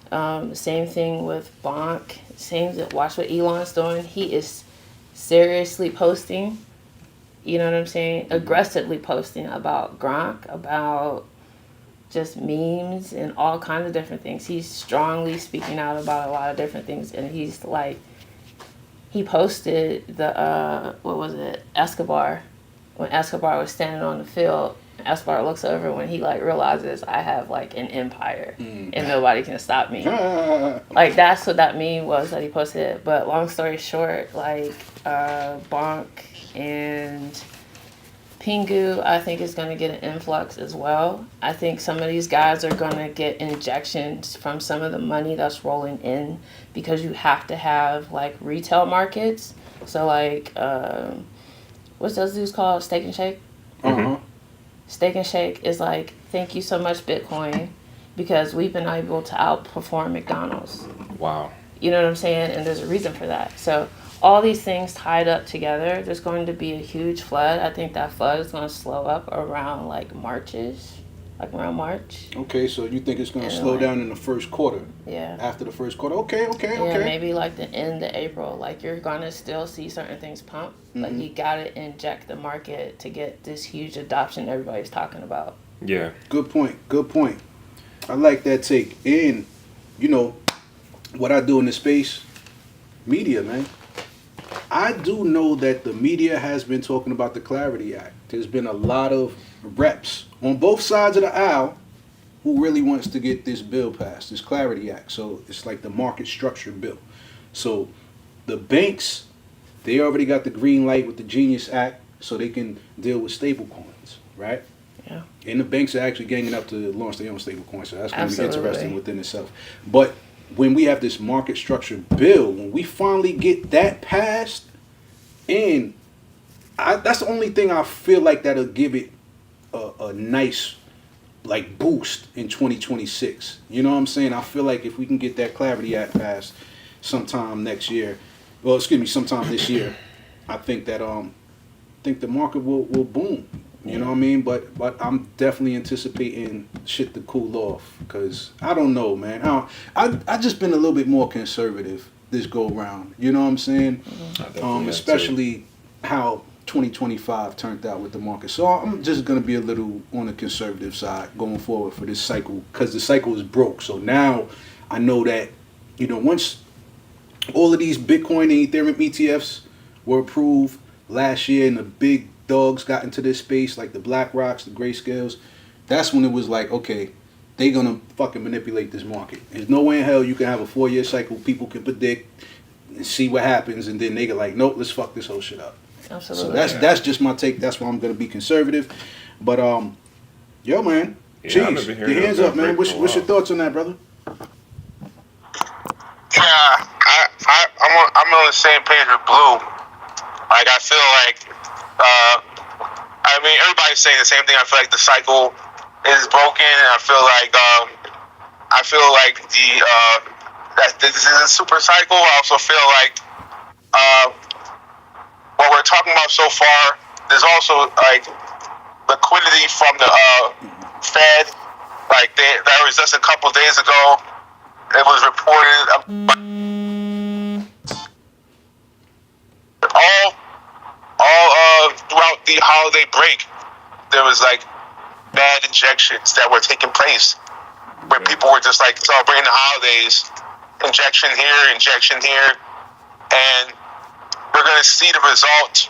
The same thing with Bonk. Watch what Elon's doing. He is seriously posting, you know what I'm saying, aggressively posting about Gronk, about just memes and all kinds of different things. He's strongly speaking out about a lot of different things, and he's like, he posted the what was it, Escobar, when Escobar was standing on the field. Escobar looks over when he like realizes I have like an empire and nobody can stop me. Like that's what that meme was that he posted. But long story short, like Bonk and Pingu, I think is going to get an influx as well. I think some of these guys are going to get injections from some of the money that's rolling in because you have to have like retail markets. So like, what's those dudes called? Steak and Shake? Steak and Shake is like, thank you so much, Bitcoin, because we've been able to outperform McDonald's. Wow. You know what I'm saying? And there's a reason for that. So all these things tied up together, there's going to be a huge flood. I think that flood is going to slow up around like around March. Okay, so you think it's going to slow down in the first quarter? Yeah. After the first quarter? Okay. Yeah, maybe like the end of April. Like you're going to still see certain things pump. Like you got to inject the market to get this huge adoption everybody's talking about. Yeah. Good point. I like that take. And, you know, what I do in the space, media, man. I do know that the media has been talking about the Clarity Act. There's been a lot of reps on both sides of the aisle who really wants to get this bill passed, this Clarity Act. So it's like the market structure bill. So the banks, they already got the green light with the Genius Act so they can deal with stable coins, right? Yeah. And the banks are actually ganging up to launch their own stable coins, so that's going to be Absolutely. interesting within itself. But when we have this market structure bill, when we finally get that passed, and that's the only thing I feel like that'll give it a nice like boost in 2026. You know what I'm saying? I feel like if we can get that Clarity Act passed sometime next year, sometime this year, I think that the market will boom. You know what I mean? But I'm definitely anticipating shit to cool off because I don't know, man. I just been a little bit more conservative this go round. You know what I'm saying? Especially how 2025 turned out with the market. So I'm just gonna be a little on the conservative side going forward for this cycle because the cycle is broke. So now I know that once all of these Bitcoin and Ethereum ETFs were approved last year and the big dogs got into this space like the BlackRocks, the Grayscales, that's when it was like, okay, they're gonna fucking manipulate this market. There's no way in hell you can have a 4-year cycle people can predict and see what happens and then they go like, nope, let's fuck this whole shit up. Absolutely. So that's just my take. That's why I'm gonna be conservative. But yo man, Cheeze, your hands up, man. What's your thoughts on that, brother? Yeah, I'm on the same page with Blue. Like I feel like, I mean everybody's saying the same thing. I feel like the cycle is broken, and I feel like that this is a super cycle. I also feel like what we're talking about so far, there's also like liquidity from the Fed. Like that was just a couple days ago. It was reported all throughout the holiday break. There was like bad injections that were taking place where people were just like celebrating the holidays, injection here, and we're gonna see the result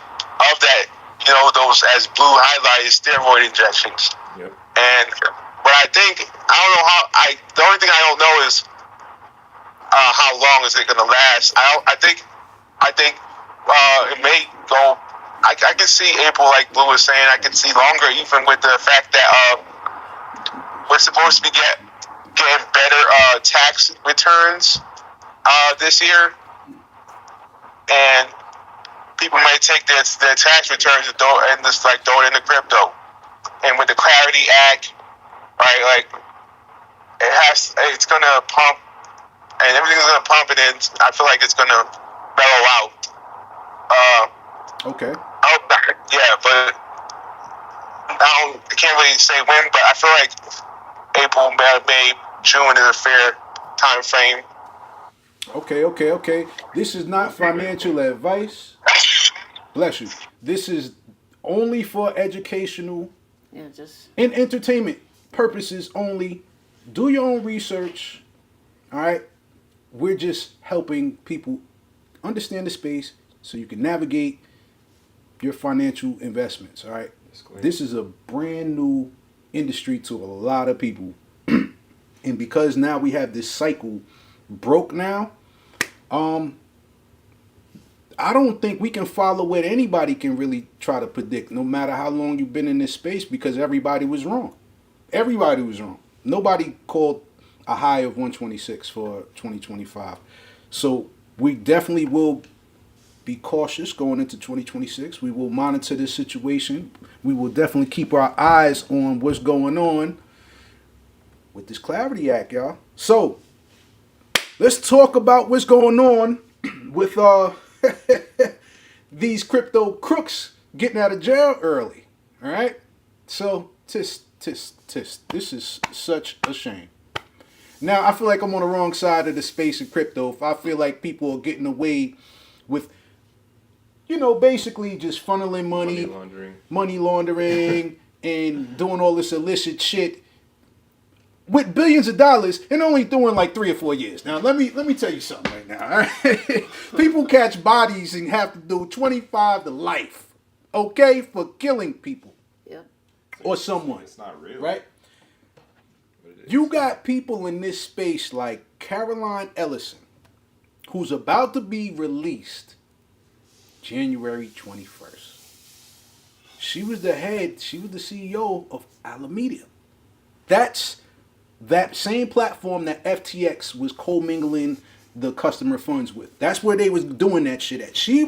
of that. Those as Blue highlighted steroid injections. Yep. But I think I don't know how. The only thing I don't know is how long is it gonna last. I think it may go. I can see April, like Blue was saying. I can see longer, even with the fact that we're supposed to be getting better tax returns this year, and people might take their tax returns and just like throw it into crypto. And with the Clarity Act, right, like it's gonna pump, and everything's gonna pump, and then I feel like it's gonna mellow out. Okay. Yeah, but I can't really say when, but I feel like April, May, June is a fair time frame. Okay. This is not financial advice. Bless you. This is only for educational and entertainment purposes only. Do your own research. All right. We're just helping people understand the space so you can navigate your financial investments. All right. This is a brand new industry to a lot of people. And because now we have this cycle broke now, I don't think we can follow what anybody can really try to predict, no matter how long you've been in this space, because everybody was wrong. Everybody was wrong. Nobody called a high of 126 for 2025. So we definitely will be cautious going into 2026. We will monitor this situation. We will definitely keep our eyes on what's going on with this Clarity Act, y'all. So let's talk about what's going on with these crypto crooks getting out of jail early. All right. So this is such a shame. Now I feel like I'm on the wrong side of the space in crypto. If I feel like people are getting away with, basically just funneling money laundering, and doing all this illicit shit with billions of dollars and only doing like 3 or 4 years. Now let me tell you something right now. All right? People catch bodies and have to do 25 to life, okay, for killing people. Yep. Or someone. It's not real, right? You got people in this space like Caroline Ellison, who's about to be released January 21st. She was the CEO of Alameda. That's that same platform that FTX was commingling the customer funds with. That's where they was doing that shit at. She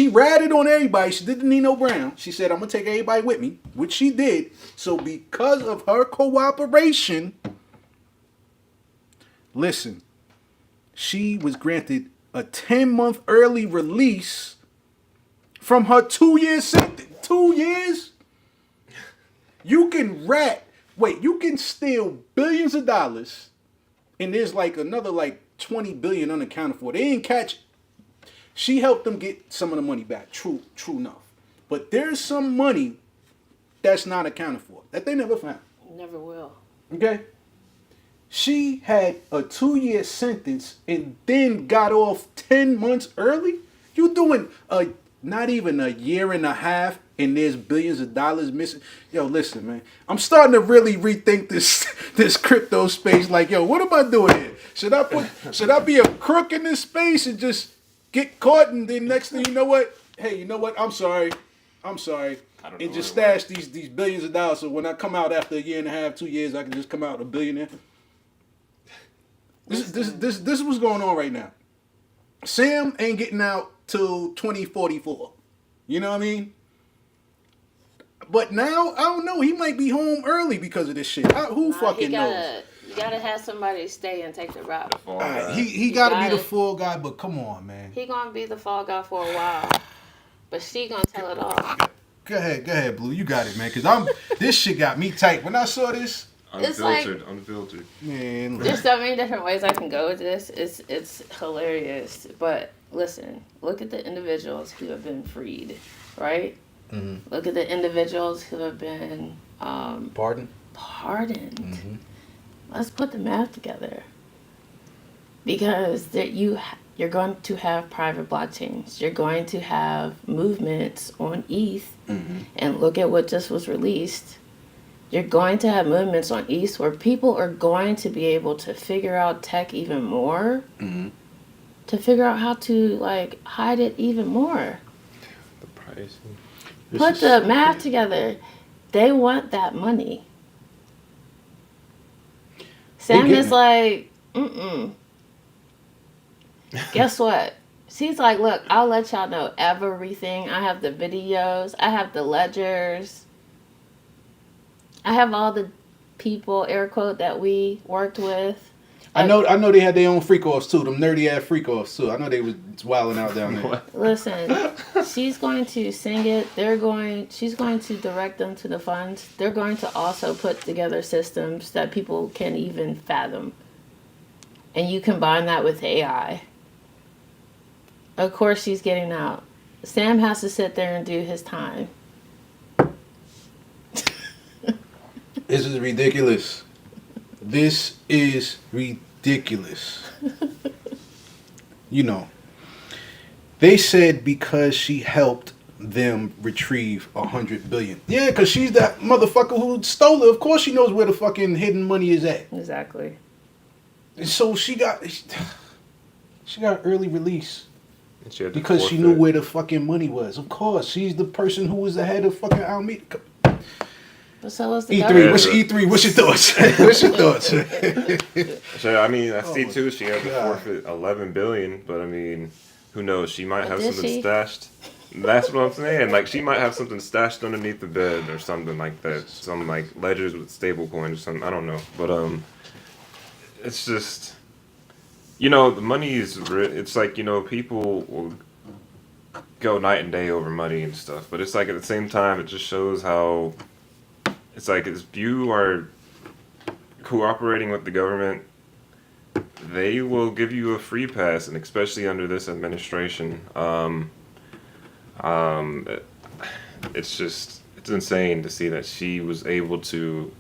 ratted on everybody. She didn't need no brown. She said, I'm going to take everybody with me, which she did. So because of her cooperation, listen, she was granted a 10-month early release from her 2-year sentence. 2 years? You can steal billions of dollars, and there's like another like 20 billion unaccounted for. They didn't catch. She helped them get some of the money back. True enough. But there's some money that's not accounted for that they never found. Never will. Okay. She had a 2-year sentence and then got off 10 months early. You doing not even a year and a half, and there's billions of dollars missing. Yo, listen, man. I'm starting to really rethink this crypto space. Like, yo, what am I doing here? Should I be a crook in this space and just get caught, and then next thing you know what? Hey, you know what? I'm sorry. And just stash these billions of dollars, so when I come out after a year and a half, 2 years, I can just come out a billionaire. This is what's going on right now. Sam ain't getting out till 2044. You know what I mean? But now, I don't know. He might be home early because of this shit. Who fucking knows? You gotta have somebody stay and take the route. He gotta be the fall guy, but come on, man. He gonna be the fall guy for a while. But she gonna tell it all. Go ahead, Blue. You got it, man. Cause this shit got me tight. When I saw this, Unfiltered. Man, there's so many different ways I can go with this. It's hilarious. But listen, look at the individuals who have been freed, right? Mm-hmm. Look at the individuals who have been pardoned. Mm-hmm. Let's put the math together. Because you're going to have private blockchains. You're going to have movements on ETH. Mm-hmm. And look at what just was released. You're going to have movements on ETH where people are going to be able to figure out tech even more. Mm-hmm. To figure out how to hide it even more. The pricing. Put the math together. They want that money. Sam is like, Guess what? She's like, look, I'll let y'all know everything. I have the videos. I have the ledgers. I have all the people, air quote, that we worked with. I know they had their own freak offs too. Them nerdy ass freak offs too. I know they was wilding out down there. Listen, she's going to sing it. She's going to direct them to the funds. They're going to also put together systems that people can even fathom. And you combine that with AI. Of course she's getting out. Sam has to sit there and do his time. This is ridiculous. This is ridiculous. You know, they said because she helped them retrieve 100 billion. Yeah, because she's that motherfucker who stole it. Of course she knows where the fucking hidden money is at. Exactly. And so she got early release. Because she forfeit. knew where the fucking money was. Of course, she's the person who was the head of fucking Alameda. But so was the E3. What's your thoughts? What's your thoughts? So I mean, I see too. She had to forfeit 11 billion, but I mean, who knows? She might have something stashed. That's what I'm saying. She might have something stashed underneath the bed or something like that. Some ledgers with stable coins or something. I don't know, but it's just, the money is. It's people will go night and day over money and stuff, but it's at the same time, it just shows how. It's if you are cooperating with the government, they will give you a free pass, and especially under this administration, it's insane to see that she was able to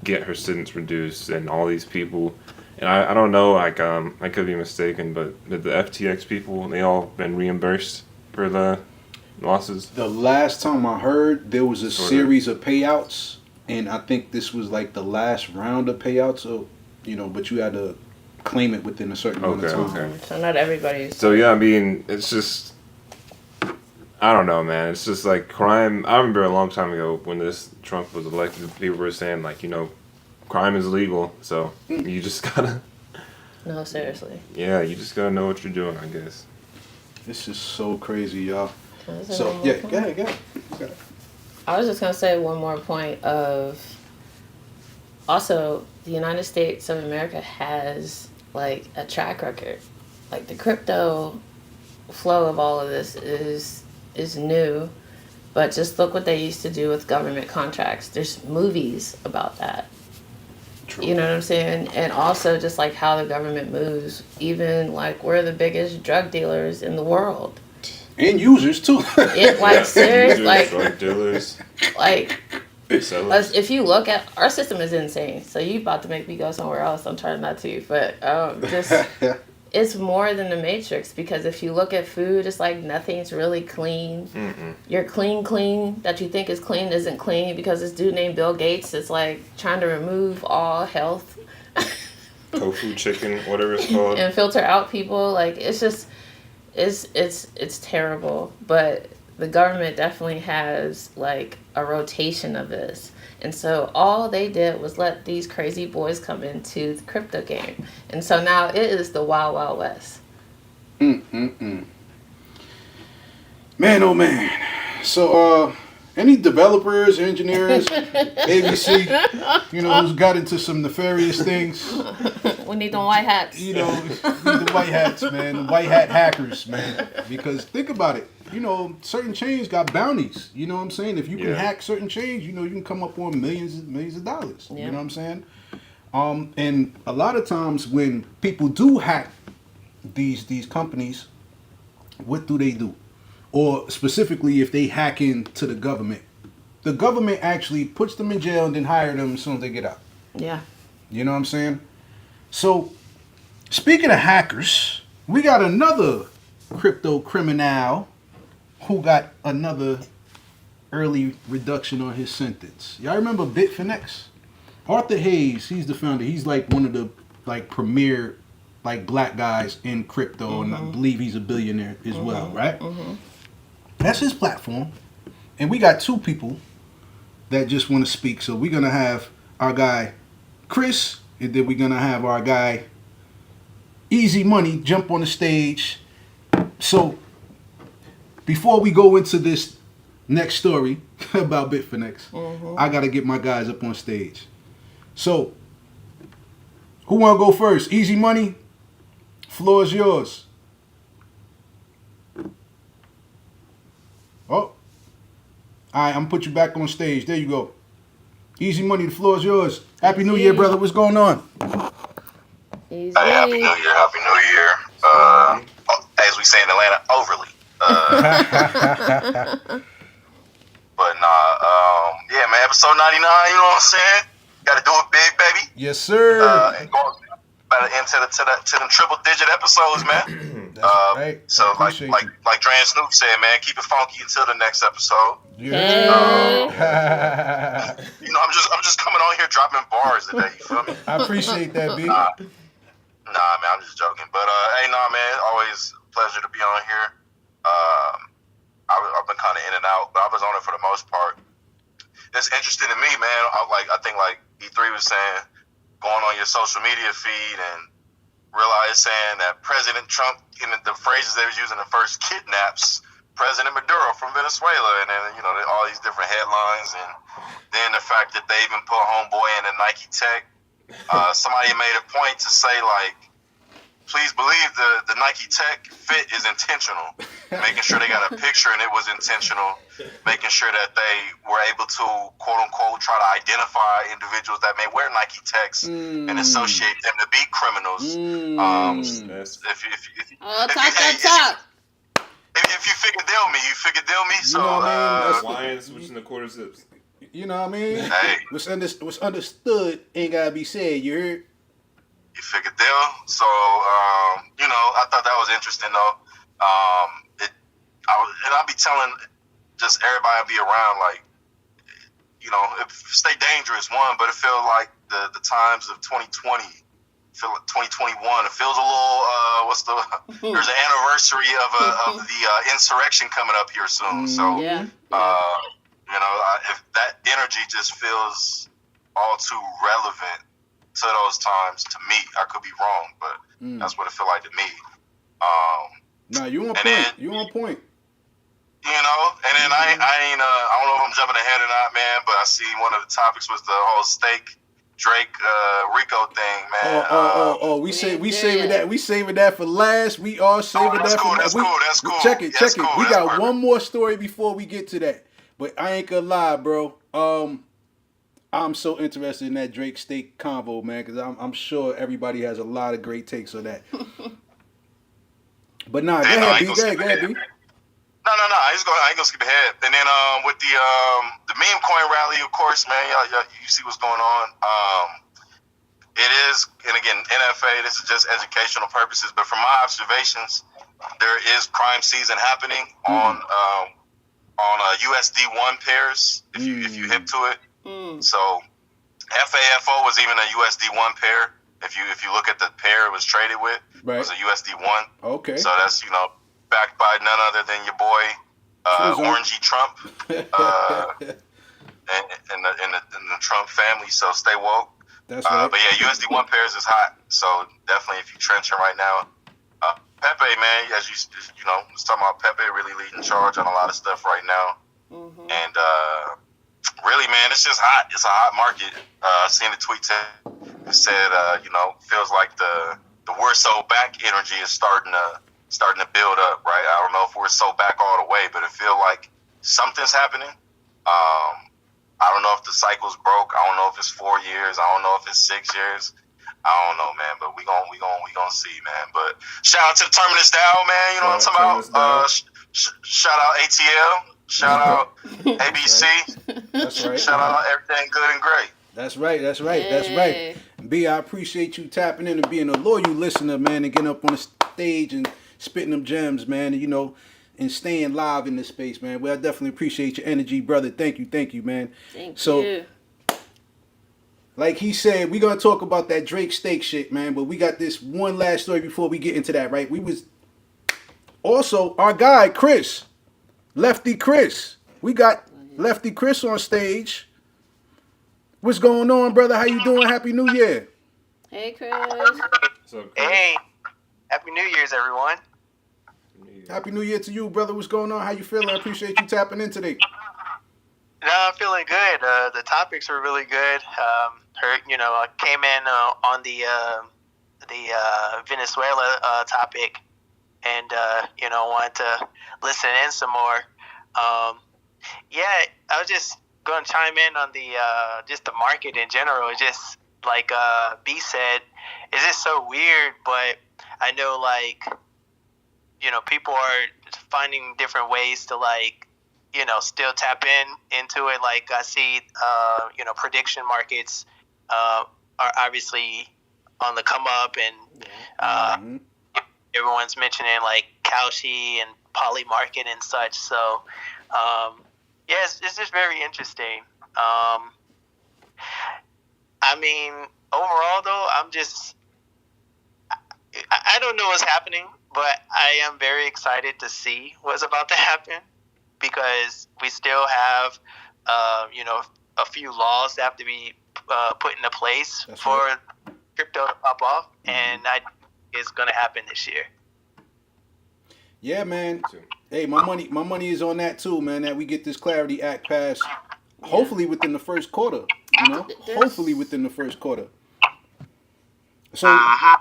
get her sentence reduced, and all these people, and I don't know, I could be mistaken, but the FTX people, they all been reimbursed for the losses. The last time I heard, there was a series of payouts. And I think this was the last round of payouts, so but you had to claim it within a certain amount of time. Okay. So not everybody's. So yeah, I mean, it's just, I don't know, man. It's just crime. I remember a long time ago when Trump was elected, people were saying crime is legal, so you just gotta. No, seriously. Yeah, you just gotta know what you're doing, I guess. This is so crazy, y'all. So yeah, go ahead. I was just going to say one more point of, also, the United States of America has, a track record. The crypto flow of all of this is new. But just look what they used to do with government contracts. There's movies about that. True. You know what I'm saying? And also just like how the government moves. Even like we're the biggest drug dealers in the world. And users too. It, like serious, Users, like drug dealers, like sellers. if you look at our system is insane. So you about to make me go somewhere else. I'm trying not to, but just it's more than the Matrix, because if you look at food, it's like nothing's really clean. Your clean that you think is clean isn't clean, because this dude named Bill Gates is like trying to remove all health Tofu chicken, whatever it's called. and filter out people. Like it's just it's terrible. But the government definitely has like a rotation of this. And so all they did was let these crazy boys come into the crypto game. And so now it is the Wild Wild West. Man, oh man. So, any developers, engineers, ABC, who's got into some nefarious things? We need them white hats. We need the white hats, man. The white hat hackers, man. Because think about it. Certain chains got bounties. You know what I'm saying? If you can hack certain chains, you can come up on millions of dollars. Yeah. You know what I'm saying? And a lot of times when people do hack these companies, what do? Or specifically if they hack into the government actually puts them in jail and then hire them as soon as they get out. Yeah. You know what I'm saying? So, speaking of hackers, we got another crypto criminal who got another early reduction on his sentence. Y'all remember Bitfinex? Arthur Hayes, he's the founder. He's like one of the premier black guys in crypto, and I believe he's a billionaire as well, right? That's his platform. And we got two people that just want to speak. So we're going to have our guy Chris, and then we're going to have our guy Easy Money jump on the stage. So before we go into this next story about Bitfinex, I got to get my guys up on stage. So who want to go first? Easy Money, floor is yours. Oh. All right, I'm going to put you back on stage. There you go. Easy Money, the floor is yours. Happy New Year, brother. What's going on? Easy. Hey, Happy New Year, Happy New Year. As we say in Atlanta, overly. But nah, yeah, man, episode 99, you know what I'm saying? Gotta do it big, baby. Yes, sir. And going by the end to them triple digit episodes, man. That's right. So like Dre and Snoop said, man, keep it funky until the next episode. Yeah. I'm just coming on here dropping bars today. You feel me? I appreciate that, B. Nah, man, I'm just joking. But hey, man, always a pleasure to be on here. I've been kind of in and out, but I was on it for the most part. It's interesting to me, man. I think like E3 was saying, going on your social media feed and realize saying that President Trump, in the phrases they was using the first, kidnaps President Maduro from Venezuela, and then all these different headlines, and then the fact that they even put homeboy in a Nike Tech. Somebody made a point to say like, please believe the Nike Tech fit is intentional, making sure they got a picture and it was intentional, making sure that they were able to quote unquote try to identify individuals that may wear Nike Techs and associate them to be criminals. If you figure deal me, you figure deal me. So Lions switching the quarter zips. You know what I mean? Hey, What's understood ain't gotta be said. You heard? you figure deal. So I thought that was interesting though. I'll be telling just everybody I'll be around, like, stay dangerous, one, but it feels like the times of 2020, feel like 2021, it feels a little, there's an anniversary of the insurrection coming up here soon. So, if that energy just feels all too relevant to those times, to me, I could be wrong, but that's what it feel like to me. Nah, you on point. You on point. And then I don't know if I'm jumping ahead or not, man, but I see one of the topics was the whole Steak Drake Rico thing, man. We saving that for last. We are saving that for last. That's cool. Check it. We got one more story before we get to that. But I ain't gonna lie, bro. I'm so interested in that Drake Steak convo, man, because I'm sure everybody has a lot of great takes on that. But nah, go Then, ahead, I ain't B. gonna Go skip ahead, ahead. B. No, I ain't gonna skip ahead. And then with the meme coin rally, of course, man, y'all you see what's going on. It is, and again, NFA. This is just educational purposes, but from my observations, there is prime season happening on USD1 pairs. If you hip to it, so FAFO was even a USD1 pair. If you look at the pair it was traded with, Right. it was a USD1. Okay. So that's backed by none other than your boy Orangey Trump and the Trump family. So stay woke. That's right. But yeah, USD1 pairs is hot. So definitely, if you're trenching right now, Pepe, man, as you was talking about Pepe really leading charge on a lot of stuff right now. And really, man, it's just hot. It's a hot market. I seen the tweet that said, feels like the we're so back energy is starting to build up, right? I don't know if we're so back all the way, but it feel like something's happening. I don't know if the cycle's broke. I don't know if it's 4 years. I don't know if it's 6 years. I don't know, man, but we gonna see, man. But shout out to the Terminus DAO, man. You know what I'm talking about? Shout out ATL. Shout out ABC. That's right. Shout out everything good and great. That's right. B, I appreciate you tapping in and being a loyal listener, man, and getting up on the stage and spitting them gems, man, and and staying live in this space, man. Well, I definitely appreciate your energy, brother. Thank you, man. Thank you. Like he said, we're going to talk about that Drake Steak shit, man, but we got this one last story before we get into that, right? We was also our guy, Chris, Lefty Chris. We got Lefty Chris on stage. What's going on, brother? How you doing? Happy New Year. Hey, Chris. What's up, Chris? Hey, Happy New Year's, everyone. Happy New Year to you, brother. What's going on? How you feeling? I appreciate you tapping in today. No, I'm feeling good. The topics were really good. I came in on the Venezuela topic, and wanted to listen in some more. I was just going to chime in on the just the market in general. It's just like B said, it's just so weird, but I know people are finding different ways to still tap into it. Like I see, prediction markets are obviously on the come up, and everyone's mentioning like Kalshi and Poly Market and such. So, it's just very interesting. Overall though, I don't know what's happening, but I am very excited to see what's about to happen, because we still have, a few laws that have to be put into place for crypto to pop off, and it's going to happen this year. Yeah, man. Hey, my money is on that too, man. That we get this Clarity Act passed, hopefully within the first quarter. Hopefully within the first quarter. So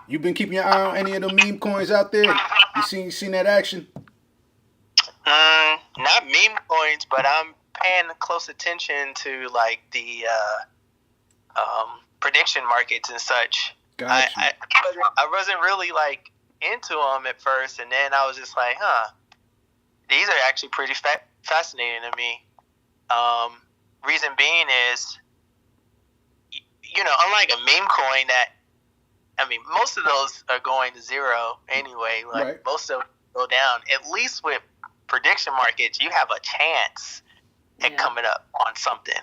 you've been keeping your eye on any of the meme coins out there? You seen that action? Not meme coins, but I'm paying close attention to the prediction markets and such. Gotcha. I wasn't really into them at first, and then I was just like, these are actually pretty fascinating to me. Reason being is, unlike a meme coin most of those are going to zero anyway. Most of them go down. At least with prediction markets, you have a chance at coming up on something.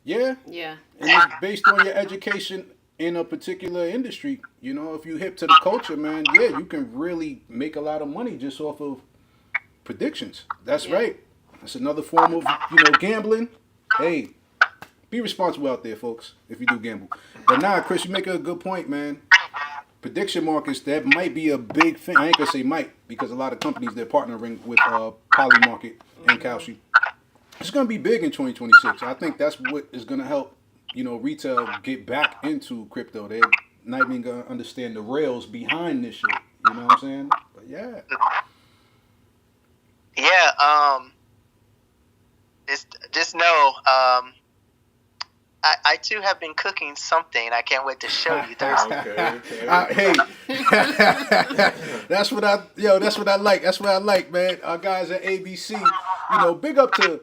Yeah. Yeah. And it's based on your education in a particular industry. If you hip to the culture, man, you can really make a lot of money just off of predictions. That's right. That's another form of, gambling. Hey, be responsible out there, folks, if you do gamble. But Chris, you make a good point, man. Prediction markets, that might be a big thing. I ain't gonna say might, because a lot of companies, they're partnering with Poly Market and Kalshi. It's gonna be big in 2026. I think that's what is gonna help, retail get back into crypto. They're not even gonna understand the rails behind this shit. You know what I'm saying? But yeah. Yeah. just know, I too have been cooking something. I can't wait to show you Thursday. Hey, that's what I like. That's what I like, man. Our guys at ABC, big up to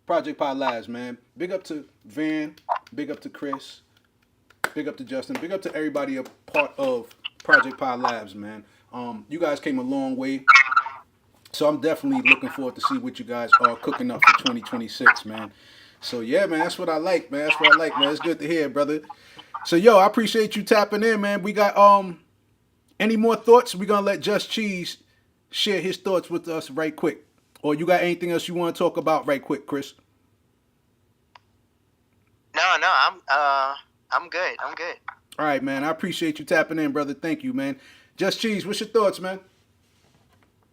Project Pod Labs, man. Big up to Van. Big up to Chris. Big up to Justin. Big up to everybody a part of Project Pod Labs, man. You guys came a long way. So I'm definitely looking forward to see what you guys are cooking up for 2026, man. So yeah, man, that's what I like, man. That's what I like, man. It's good to hear, brother. So yo, I appreciate you tapping in, man. We got any more thoughts? We're gonna let Just Cheeze share his thoughts with us right quick. Or you got anything else you want to talk about right quick, Chris? No, I'm good. I'm good. All right, man. I appreciate you tapping in, brother. Thank you, man. Just Cheeze, what's your thoughts, man?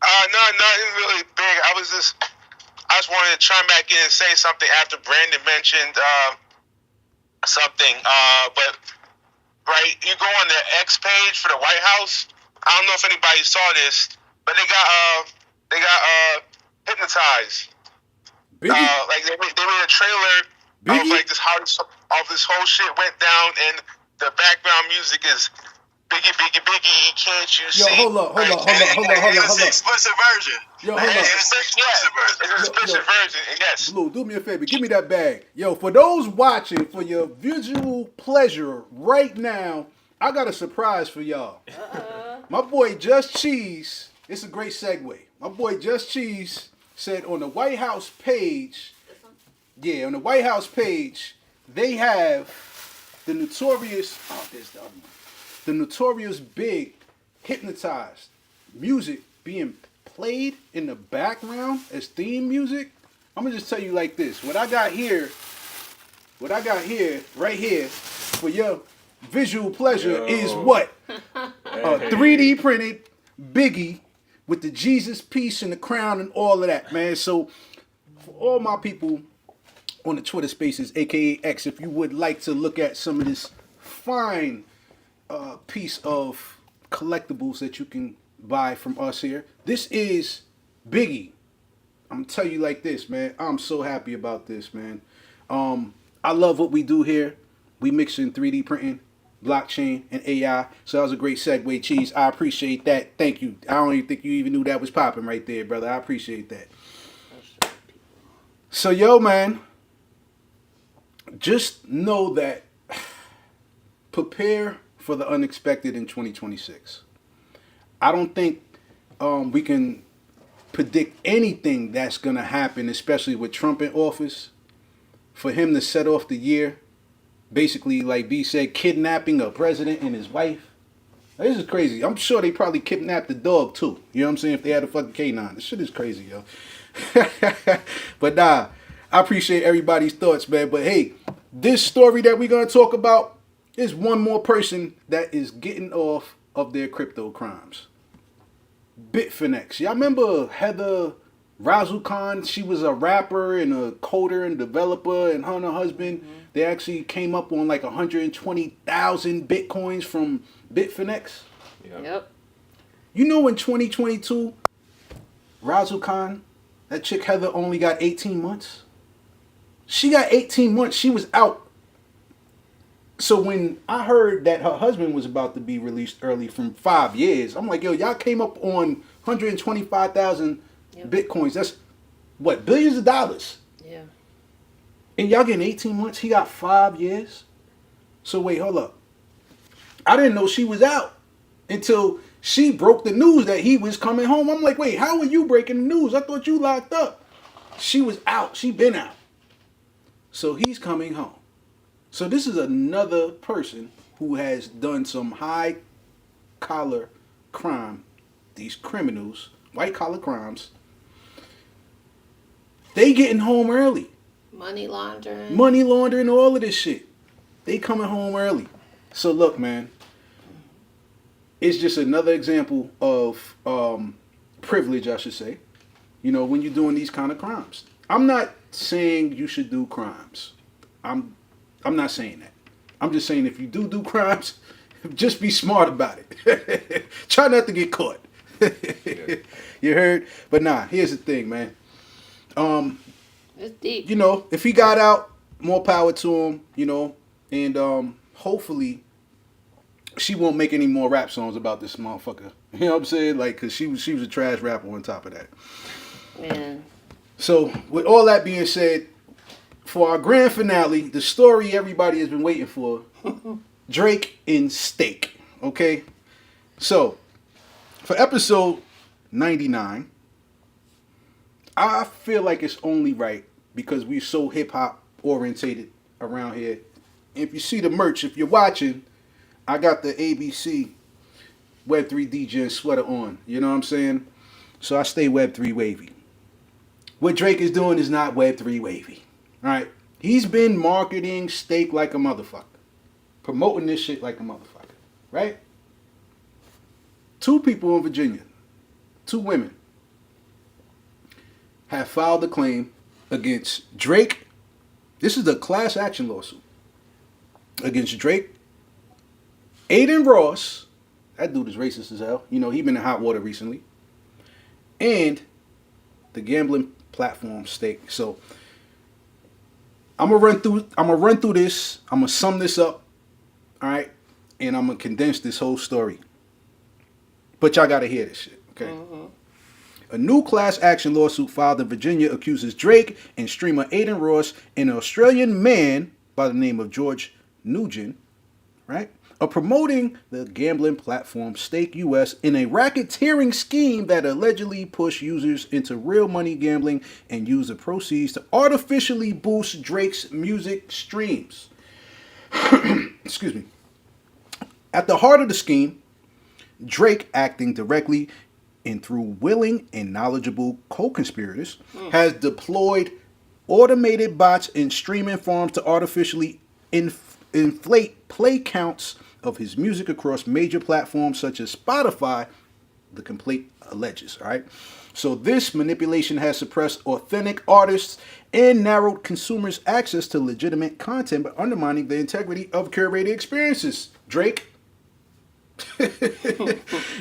No, nothing really big. I just wanted to chime back in and say something after Brandon mentioned something. But right, you go on the X page for the White House. I don't know if anybody saw this, but they got hypnotized. Like they made a trailer of like this how this whole shit went down, and the background music is Biggie, Biggie, Biggie, can't you see? Hold up. It's the explicit version. Yo, hold up. It's the explicit version. It's an explicit version, yes. Blue, do me a favor. Give me that bag. Yo, for those watching, for your visual pleasure right now, I got a surprise for y'all. My boy Just Cheeze, it's a great segue. My boy Just Cheeze said on the White House page, on the White House page, they have the notorious, there's the other one. The notorious big hypnotized music being played in the background as theme music. I'm gonna just tell you like this. What I got here right here for your visual pleasure is what? A 3D printed Biggie with the Jesus piece and the crown and all of that, man. So for all my people on the Twitter Spaces, aka X, if you would like to look at some of this fine piece of collectibles that you can buy from us here. This is Biggie. I'm gonna tell you like this, man. I'm so happy about this, man. I love what we do here. We mix in 3D printing, blockchain, and AI. So that was a great segue, Cheeze. I appreciate that. Thank you. I don't even think you even knew that was popping right there, brother. I appreciate that. So yo, man, just know that prepare for the unexpected in 2026. I don't think we can predict anything that's going to happen, especially with Trump in office. For him to set off the year, basically, like B said, kidnapping a president and his wife. This is crazy. I'm sure they probably kidnapped the dog too. You know what I'm saying? If they had a fucking canine. This shit is crazy, yo. But nah, I appreciate everybody's thoughts, man. But hey, this story that we're going to talk about is one more person that is getting off of their crypto crimes. Bitfinex. Y'all remember Heather Razukan? She was a rapper and a coder and developer, and her and her husband, they actually came up on like 120,000 Bitcoins from Bitfinex. Yep. You know, in 2022, Razukan, that chick Heather, only got 18 months. She got 18 months. She was out. So when I heard that her husband was about to be released early from 5 years, I'm like, yo, y'all came up on 125,000 Bitcoins. That's what, billions of dollars. Yeah. And y'all getting 18 months. He got 5 years. So wait, hold up. I didn't know she was out until she broke the news that he was coming home. I'm like, wait, how are you breaking the news? I thought you locked up. She was out. She been out. So he's coming home. So this is another person who has done some high collar crime. These criminals, white collar crimes. They getting home early. Money laundering. Money laundering, all of this shit. They coming home early. So look, man. It's just another example of privilege, I should say. You know, when you're doing these kind of crimes. I'm not saying you should do crimes. I'm not saying that. I'm just saying if you do crimes, just be smart about it. Try not to get caught. You heard? But nah, here's the thing, man. It's deep. You know, if he got out, more power to him. You know, and hopefully she won't make any more rap songs about this motherfucker. You know what I'm saying? Like, cause she was a trash rapper on top of that. Man. So with all that being said, for our grand finale, the story everybody has been waiting for, Drake and Steak. Okay, so for episode 99, I feel like it's only right because we're so hip hop orientated around here. If you see the merch, if you're watching, I got the ABC Web3 DJ sweater on. You know what I'm saying? So I stay Web3 wavy. What Drake is doing is not Web3 wavy. All right? He's been marketing Steak like a motherfucker. Promoting this shit like a motherfucker. Right? 2 people in Virginia, 2 women, have filed a claim against Drake. This is a class action lawsuit against Drake, Aiden Ross. That dude is racist as hell. You know, he been in hot water recently. And the gambling platform Stake. So I'm gonna run through this. I'm gonna sum this up. All right, and I'm gonna condense this whole story. But y'all gotta hear this shit, okay? Mm-hmm. A new class action lawsuit filed in Virginia accuses Drake and streamer Aiden Ross, an Australian man by the name of George Nugent, right, of promoting the gambling platform Stake US in a racketeering scheme that allegedly pushed users into real money gambling and used the proceeds to artificially boost Drake's music streams. Excuse me. At the heart of the scheme, Drake, acting directly and through willing and knowledgeable co-conspirators, has deployed automated bots and streaming farms to artificially inflate play counts of his music across major platforms such as Spotify, the complaint alleges, all right? So this manipulation has suppressed authentic artists and narrowed consumers' access to legitimate content by undermining the integrity of curated experiences. Drake.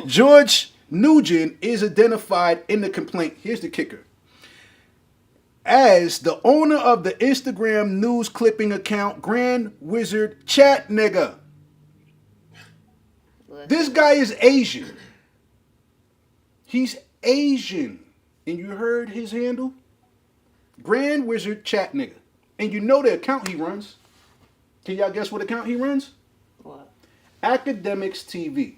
George Nugent is identified in the complaint. Here's the kicker. As the owner of the Instagram news clipping account Grand Wizard Chat Nigga. This guy is Asian. He's Asian. And you heard his handle? Grand Wizard Chat Nigga. And you know the account he runs. Can y'all guess what account he runs? What? Academics TV.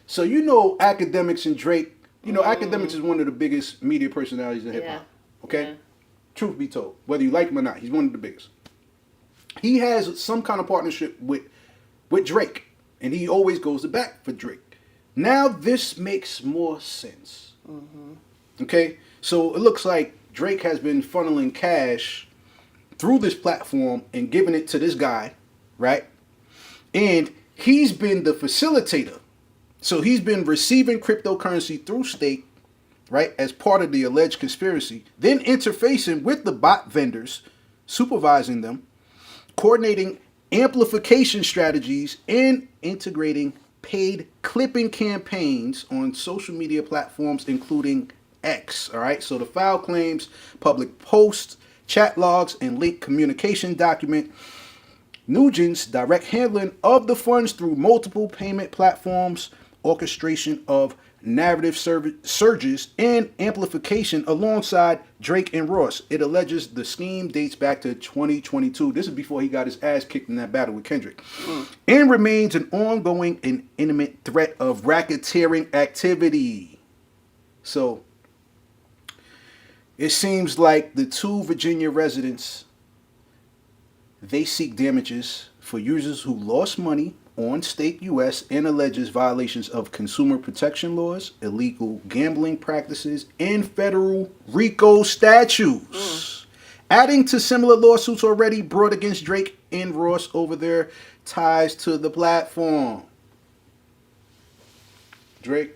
So you know Academics and Drake. You know Academics is one of the biggest media personalities in hip hop. Okay? Yeah. Truth be told. Whether you like him or not, he's one of the biggest. He has some kind of partnership with Drake. And he always goes to bat for Drake. Now this makes more sense. Mm-hmm. Okay? So it looks like Drake has been funneling cash through this platform and giving it to this guy, right? And he's been the facilitator. So he's been receiving cryptocurrency through Stake, right, as part of the alleged conspiracy, then interfacing with the bot vendors, supervising them, coordinating amplification strategies, and integrating paid clipping campaigns on social media platforms, including X. All right, so the file claims public posts, chat logs, and linked communication document Nugent's direct handling of the funds through multiple payment platforms, orchestration of narrative surges, and amplification alongside Drake and Ross. It alleges the scheme dates back to 2022. This is before he got his ass kicked in that battle with Kendrick. And remains an ongoing and imminent threat of racketeering activity. So, it seems like the 2 Virginia residents, they seek damages for users who lost money on Stake US and alleges violations of consumer protection laws, illegal gambling practices, and federal RICO statutes. Adding to similar lawsuits already brought against Drake and Ross over their ties to the platform. Drake,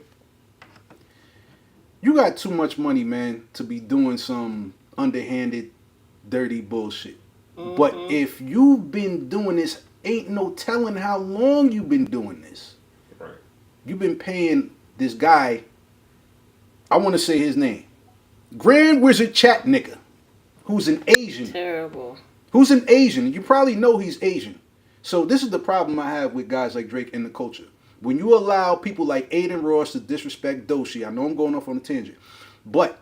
you got too much money, man, to be doing some underhanded, dirty bullshit. Mm-hmm. But if you've been doing this, ain't no telling how long you've been doing this. Right. You've been paying this guy, I want to say his name, Grand Wizard Chat Nigga. who's an Asian. Terrible. Who's an Asian. You probably know he's Asian. So this is the problem I have with guys like Drake in the culture. When you allow people like Aiden Ross to disrespect Doshi, I know I'm going off on a tangent, but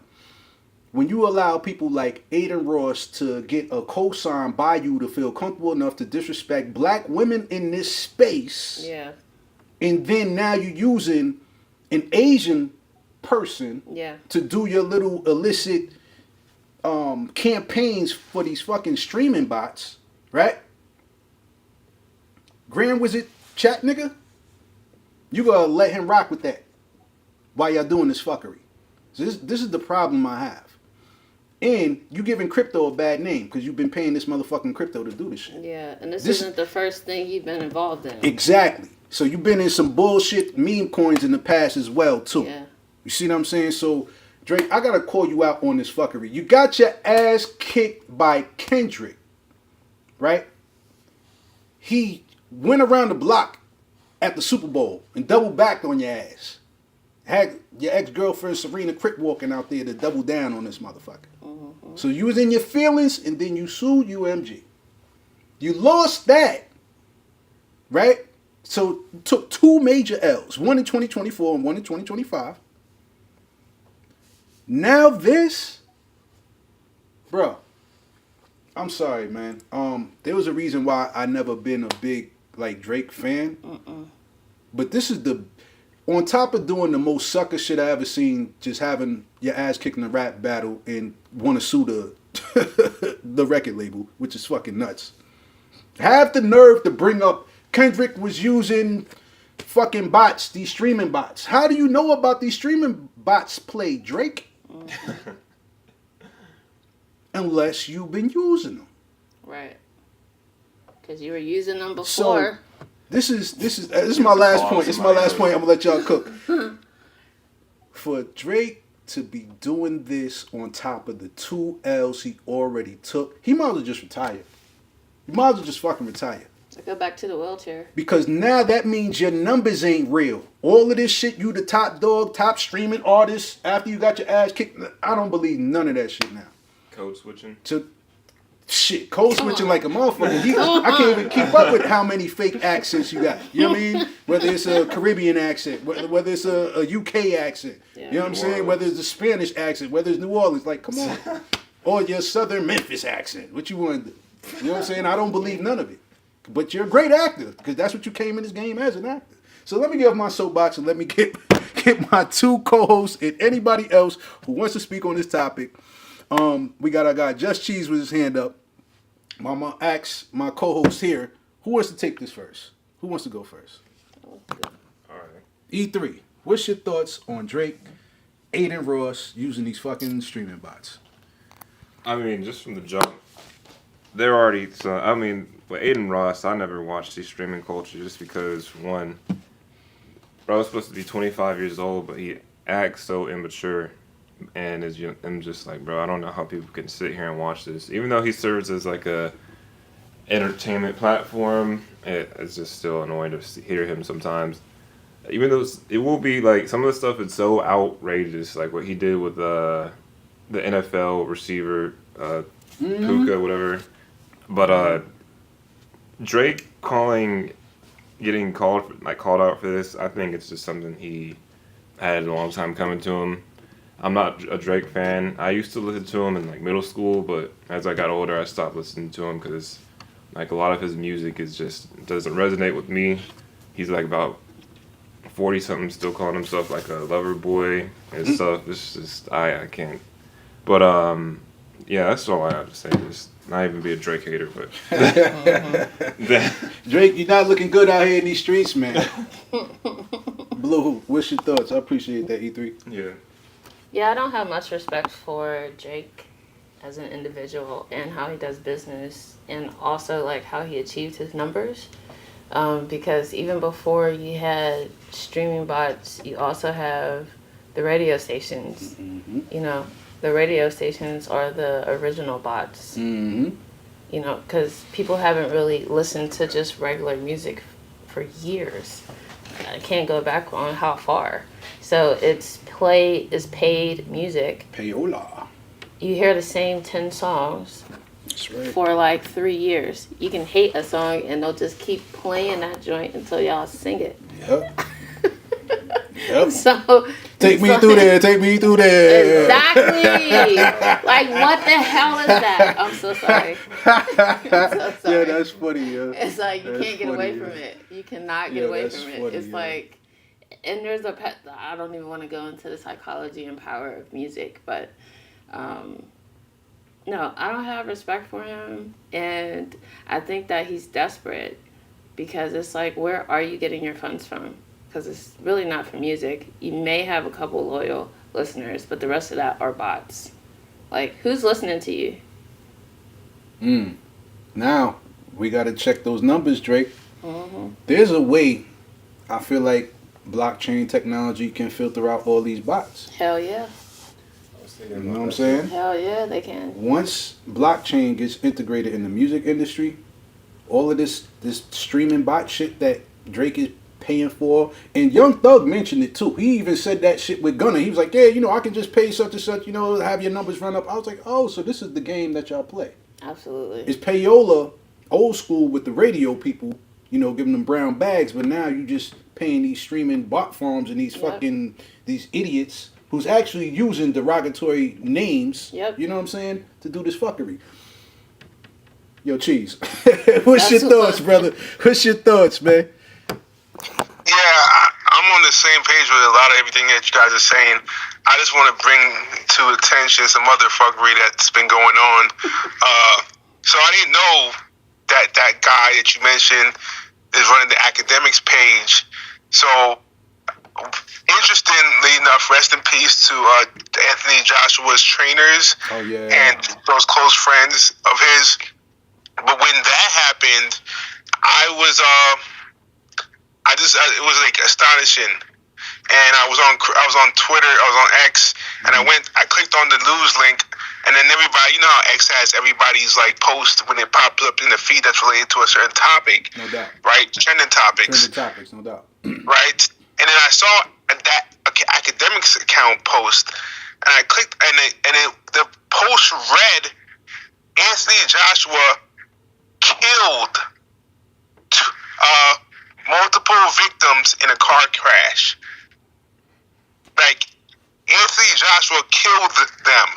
when you allow people like Aiden Ross to get a cosign by you to feel comfortable enough to disrespect black women in this space, Yeah. and then now you're using an Asian person Yeah. to do your little illicit campaigns for these fucking streaming bots, right? Grand Wizard chat nigga, you gotta let him rock with that while y'all doing this fuckery. So this is the problem I have. And you giving crypto a bad name because you've been paying this motherfucking crypto to do this shit. Yeah, and this isn't the first thing you've been involved in. Exactly. So you've been in some bullshit meme coins in the past as well too. Yeah. You see what I'm saying? So Drake, I gotta call you out on this fuckery. You got your ass kicked by Kendrick, right? He went around the block at the Super Bowl and double backed on your ass. Had your ex-girlfriend Serena Crick walking out there to double down on this motherfucker. Mm-hmm. So you was in your feelings and then you sued UMG. You lost that, right? So took two major L's, one in 2024 and one in 2025. Now this, bro, I'm sorry, man. There was a reason why I never been a big like Drake fan. But this is on top of doing the most sucker shit I ever seen, just having your ass kicked in a rap battle and want to sue the record label, which is fucking nuts. Have the nerve to bring up Kendrick was using fucking bots, these streaming bots. How do you know about these streaming bots play, Drake? Unless you've been using them. Right. Because you were using them before. So, this is my last point. This is my last point. I'm gonna let y'all cook. For Drake to be doing this on top of the 2 L's he already took, he might as well just retire. He might as well just fucking retire. So go back to the wheelchair. Because now that means your numbers ain't real. All of this shit, you the top dog, top streaming artist after you got your ass kicked. I don't believe none of that shit now. Code switching. Shit, code switching like a motherfucker. I can't even keep up with how many fake accents you got. You know what I mean? Whether it's a Caribbean accent, whether it's a UK accent. Yeah. You know what I'm saying? Whether it's a Spanish accent, whether it's New Orleans. Like, come on. Or your Southern Memphis accent. What you want to do? You know what I'm saying? I don't believe none of it. But you're a great actor because that's what you came in this game as, an actor. So let me get off my soapbox and let me get my two co-hosts and anybody else who wants to speak on this topic. We got our guy Just Cheeze with his hand up. Mama asks my co-host here, who wants to take this first? Who wants to go first? All right. E3, what's your thoughts on Drake, Aiden Ross using these fucking streaming bots? I mean, just from the jump, they're already. So I mean, with Aiden Ross, I never watched these streaming culture just because one, bro was supposed to be 25 years old, but he acts so immature. And I'm just like, bro, I don't know how people can sit here and watch this. Even though he serves as like a entertainment platform, it's just still annoying to hear him sometimes. Even though it will be like, some of the stuff is so outrageous, like what he did with the NFL receiver, Puka, whatever. But Drake getting called out for this, I think it's just something he had a long time coming to him. I'm not a Drake fan. I used to listen to him in like middle school, but as I got older, I stopped listening to him because like a lot of his music doesn't resonate with me. He's like about 40 something, still calling himself like a lover boy and stuff. It's just I can't. But yeah, that's all I have to say. Just not even be a Drake hater, but Drake, you're not looking good out here in these streets, man. Blue, what's your thoughts? I appreciate that, E3. yeah. Yeah, I don't have much respect for Drake as an individual and how he does business and also like how he achieved his numbers. Because even before you had streaming bots, you also have the radio stations. Mm-hmm. You know, the radio stations are the original bots. Mm-hmm. You know, because people haven't really listened to just regular music for years. I can't go back on how far. So it's paid music. Payola. you hear the same 10 songs That's right. for like 3 years. You can hate a song and they'll just keep playing that joint until y'all sing it. Yep. Yep. So Take me through there. Take me through there. exactly. Like, what the hell is that? I'm so sorry. I'm so sorry. Yeah, that's funny, yo. It's like you That's can't get funny, away yeah. from it. You cannot get Yeah, away that's from it. funny, It's yeah. like, and there's a pet. I don't even want to go into the psychology and power of music, but no, I don't have respect for him, and I think that he's desperate because it's like, where are you getting your funds from? Because it's really not for music. You may have a couple loyal listeners, but the rest of that are bots. Like, who's listening to you? Now, we got to check those numbers, Drake. Mm-hmm. There's a way, I feel like, blockchain technology can filter out all these bots. Hell yeah. You know what I'm saying? Hell yeah, they can. Once blockchain gets integrated in the music industry, all of this streaming bot shit that Drake is paying for, and Young Thug mentioned it too. He even said that shit with Gunna. He was like, yeah, I can just pay such and such, have your numbers run up. I was like, oh, so this is the game that y'all play. Absolutely. It's payola, old school with the radio people, giving them brown bags, but now you just paying these streaming bot farms and these fucking, these idiots who's actually using derogatory names, you know what I'm saying, to do this fuckery. Yo, Cheeze, what's your thoughts, brother? What's your thoughts, man? Yeah, I'm on the same page with a lot of everything that you guys are saying. I just want to bring to attention some other fuckery that's been going on. So I didn't know that guy that you mentioned is running the academics page. So, interestingly enough, rest in peace to Anthony Joshua's trainers and those close friends of his. But when that happened, it was like astonishing. And I was on Twitter, I was on X, and I clicked on the news link, and then everybody, how X has everybody's like post when it pops up in the feed that's related to a certain topic. No doubt. Right? Trending topics. No doubt. Right? And then I saw that academics account post, and I clicked, the post read, Anthony Joshua killed multiple victims in a car crash. Like, Anthony Joshua killed them.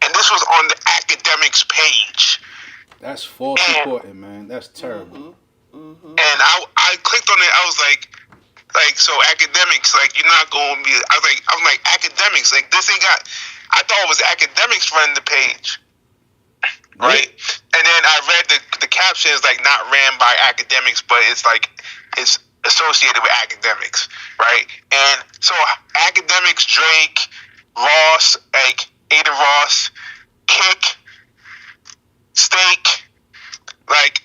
And this was on the academics page. That's false reporting, man. That's terrible. And I clicked on it. I was like, so academics, like, you're not going to be, I was like, academics, like, this ain't got, I thought it was academics running the page. Right? And then I read the captions, like, not ran by academics, but it's like, it's associated with academics, right? And so academics, Drake, Ross, like Ada Ross, Kick, Steak, like,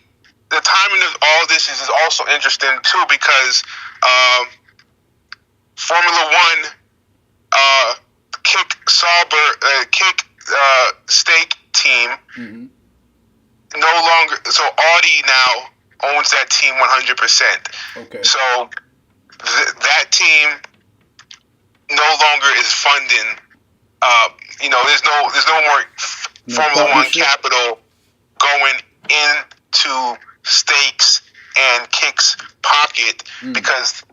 the timing of all this is also interesting too, because Formula One, Kick Steak team no longer, so Audi now owns that team 100%. Okay. So that team no longer is funding. There's no more Formula One capital going into Stakes and Kick's pocket because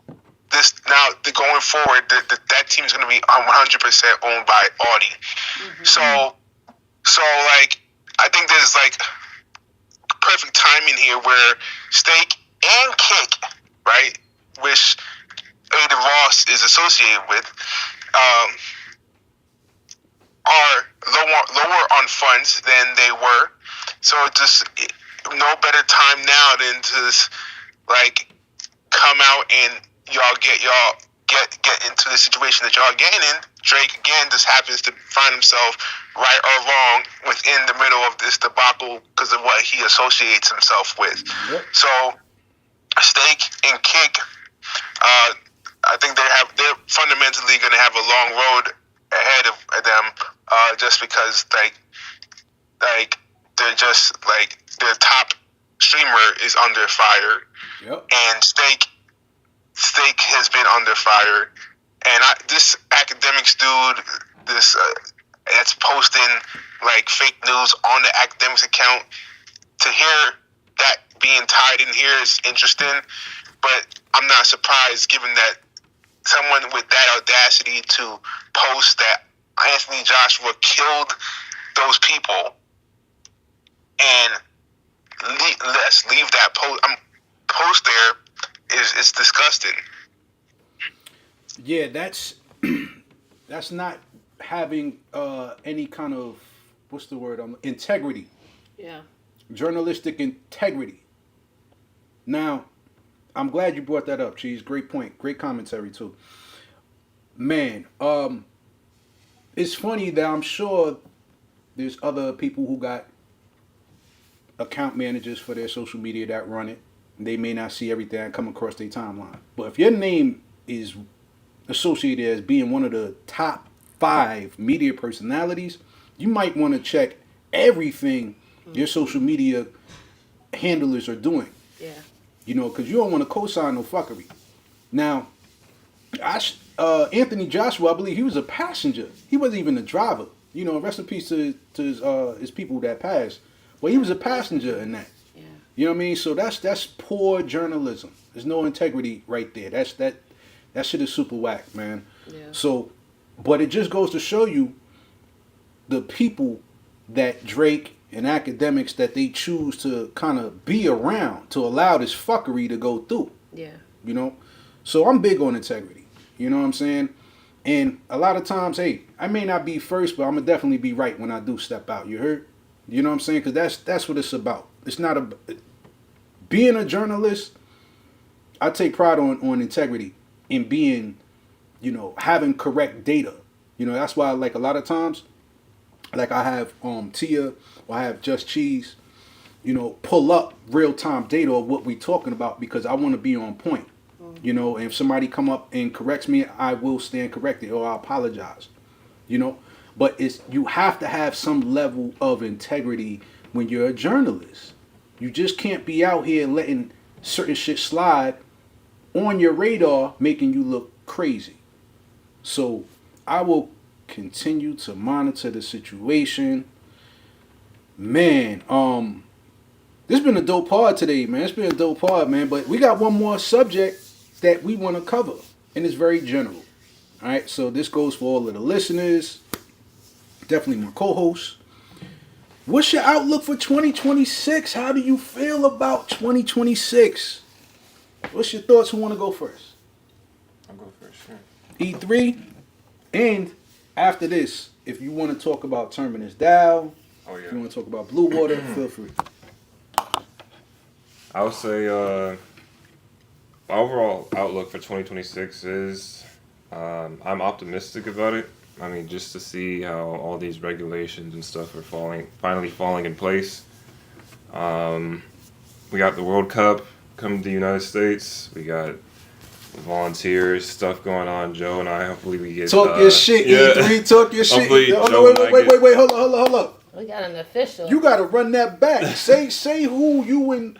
this now going forward that team is going to be 100% owned by Audi. So like, I think there's like perfect timing here where Steak and Kick, right, which Ada Ross is associated with, are lower on funds than they were. So just no better time now than to just, like, come out and y'all get into the situation that y'all getting in. Drake again just happens to find himself right or wrong within the middle of this debacle because of what he associates himself with. So Steak and Kick, I think they're fundamentally going to have a long road ahead of them, just because like they're just like their top streamer is under fire, and Steak has been under fire, and this academics dude, this that's posting like fake news on the academics account. To hear that being tied in here is interesting, but I'm not surprised given that someone with that audacity to post that Anthony Joshua killed those people and let's leave that post there is disgusting. Yeah, that's that's not having any kind of, what's the word, integrity, Yeah. journalistic integrity. Now, I'm glad you brought that up, Cheeze. Great point. Great commentary too. Man, it's funny that I'm sure there's other people who got account managers for their social media that run it. They may not see everything that come across their timeline. But if your name is associated as being one of the top 5 media personalities, you might want to check everything your social media handlers are doing. Yeah. You know, because you don't want to co-sign no fuckery. Now, Anthony Joshua, I believe he was a passenger. He wasn't even a driver. You know, rest in peace to his people that passed. But he was a passenger in that. Yeah. You know what I mean? So that's poor journalism. There's no integrity right there. That shit is super whack, man. Yeah. So, but it just goes to show you the people that Drake and academics that they choose to kind of be around to allow this fuckery to go through. Yeah. You know? So I'm big on integrity. You know what I'm saying? And a lot of times, hey, I may not be first, but I'm going to definitely be right when I do step out. You heard? You know what I'm saying? Because that's what it's about. It's not being a journalist. I take pride on integrity and being, you know, having correct data. You know, that's why, like, a lot of times, like I have Tia or I have Just Cheeze, you know, pull up real-time data of what we talking about because I want to be on point. You know, and if somebody come up and corrects me, I will stand corrected or I apologize. You know, but you have to have some level of integrity when you're a journalist. You just can't be out here letting certain shit slide on your radar, making you look crazy. So I will continue to monitor the situation. Man, this has been a dope pod today, man. It's been a dope pod, man. But we got one more subject that we want to cover, and it's very general. All right, so this goes for all of the listeners, definitely my co-hosts. What's your outlook for 2026? How do you feel about 2026? What's your thoughts? Who want to go first? I'll go first, sure. E3, and after this, if you want to talk about Terminus DAO, Oh, yeah. if you want to talk about Bleuwater, feel free. I would say my overall outlook for 2026 is I'm optimistic about it. I mean, just to see how all these regulations and stuff are finally falling in place. We got the World Cup coming to the United States. We got volunteers stuff going on. Joe and I, hopefully we get Talk your shit, E3. Talk your shit. Hopefully Hold Joe on, wait. Hold up. We got an official. You got to run that back. Say who you and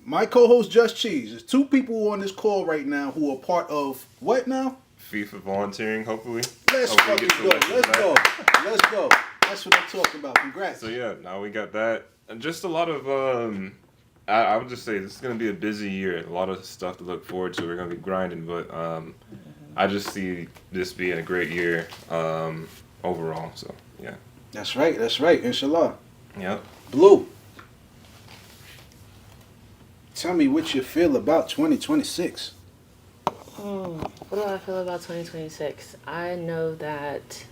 my co-host Just Cheeze. There's 2 people on this call right now who are part of what now? FIFA volunteering, hopefully. Let's Hopefully fucking get go. selected Let's go. That's what I'm talking about. Congrats. So yeah, now we got that. And just a lot of I would just say this is gonna be a busy year. A lot of stuff to look forward to. We're gonna be grinding, but I just see this being a great year overall. So yeah. That's right. Inshallah. Yep. Blue. Tell me what you feel about 2026. What do I feel about 2026? I know that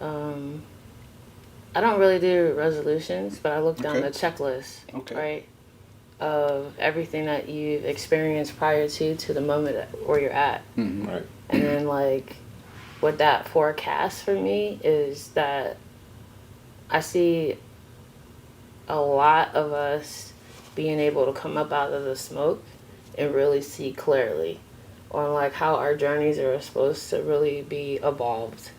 I don't really do resolutions, but I look down the checklist, right, of everything that you've experienced prior to the moment where you're at. Mm-hmm. Right. And then, like, what that forecast for me is that I see a lot of us being able to come up out of the smoke and really see clearly on, like, how our journeys are supposed to really be evolved,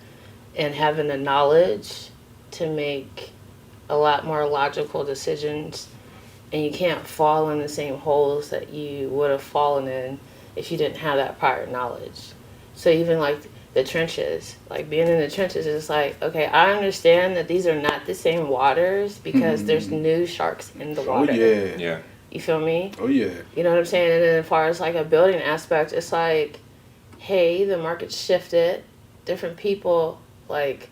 and having the knowledge to make a lot more logical decisions, and you can't fall in the same holes that you would have fallen in if you didn't have that prior knowledge. So even like the trenches. Like being in the trenches is like, okay, I understand that these are not the same waters because there's new sharks in the water. Oh yeah. Yeah. You feel me? Oh yeah. You know what I'm saying? And then as far as like a building aspect, it's like, hey, the market shifted. Different people, like,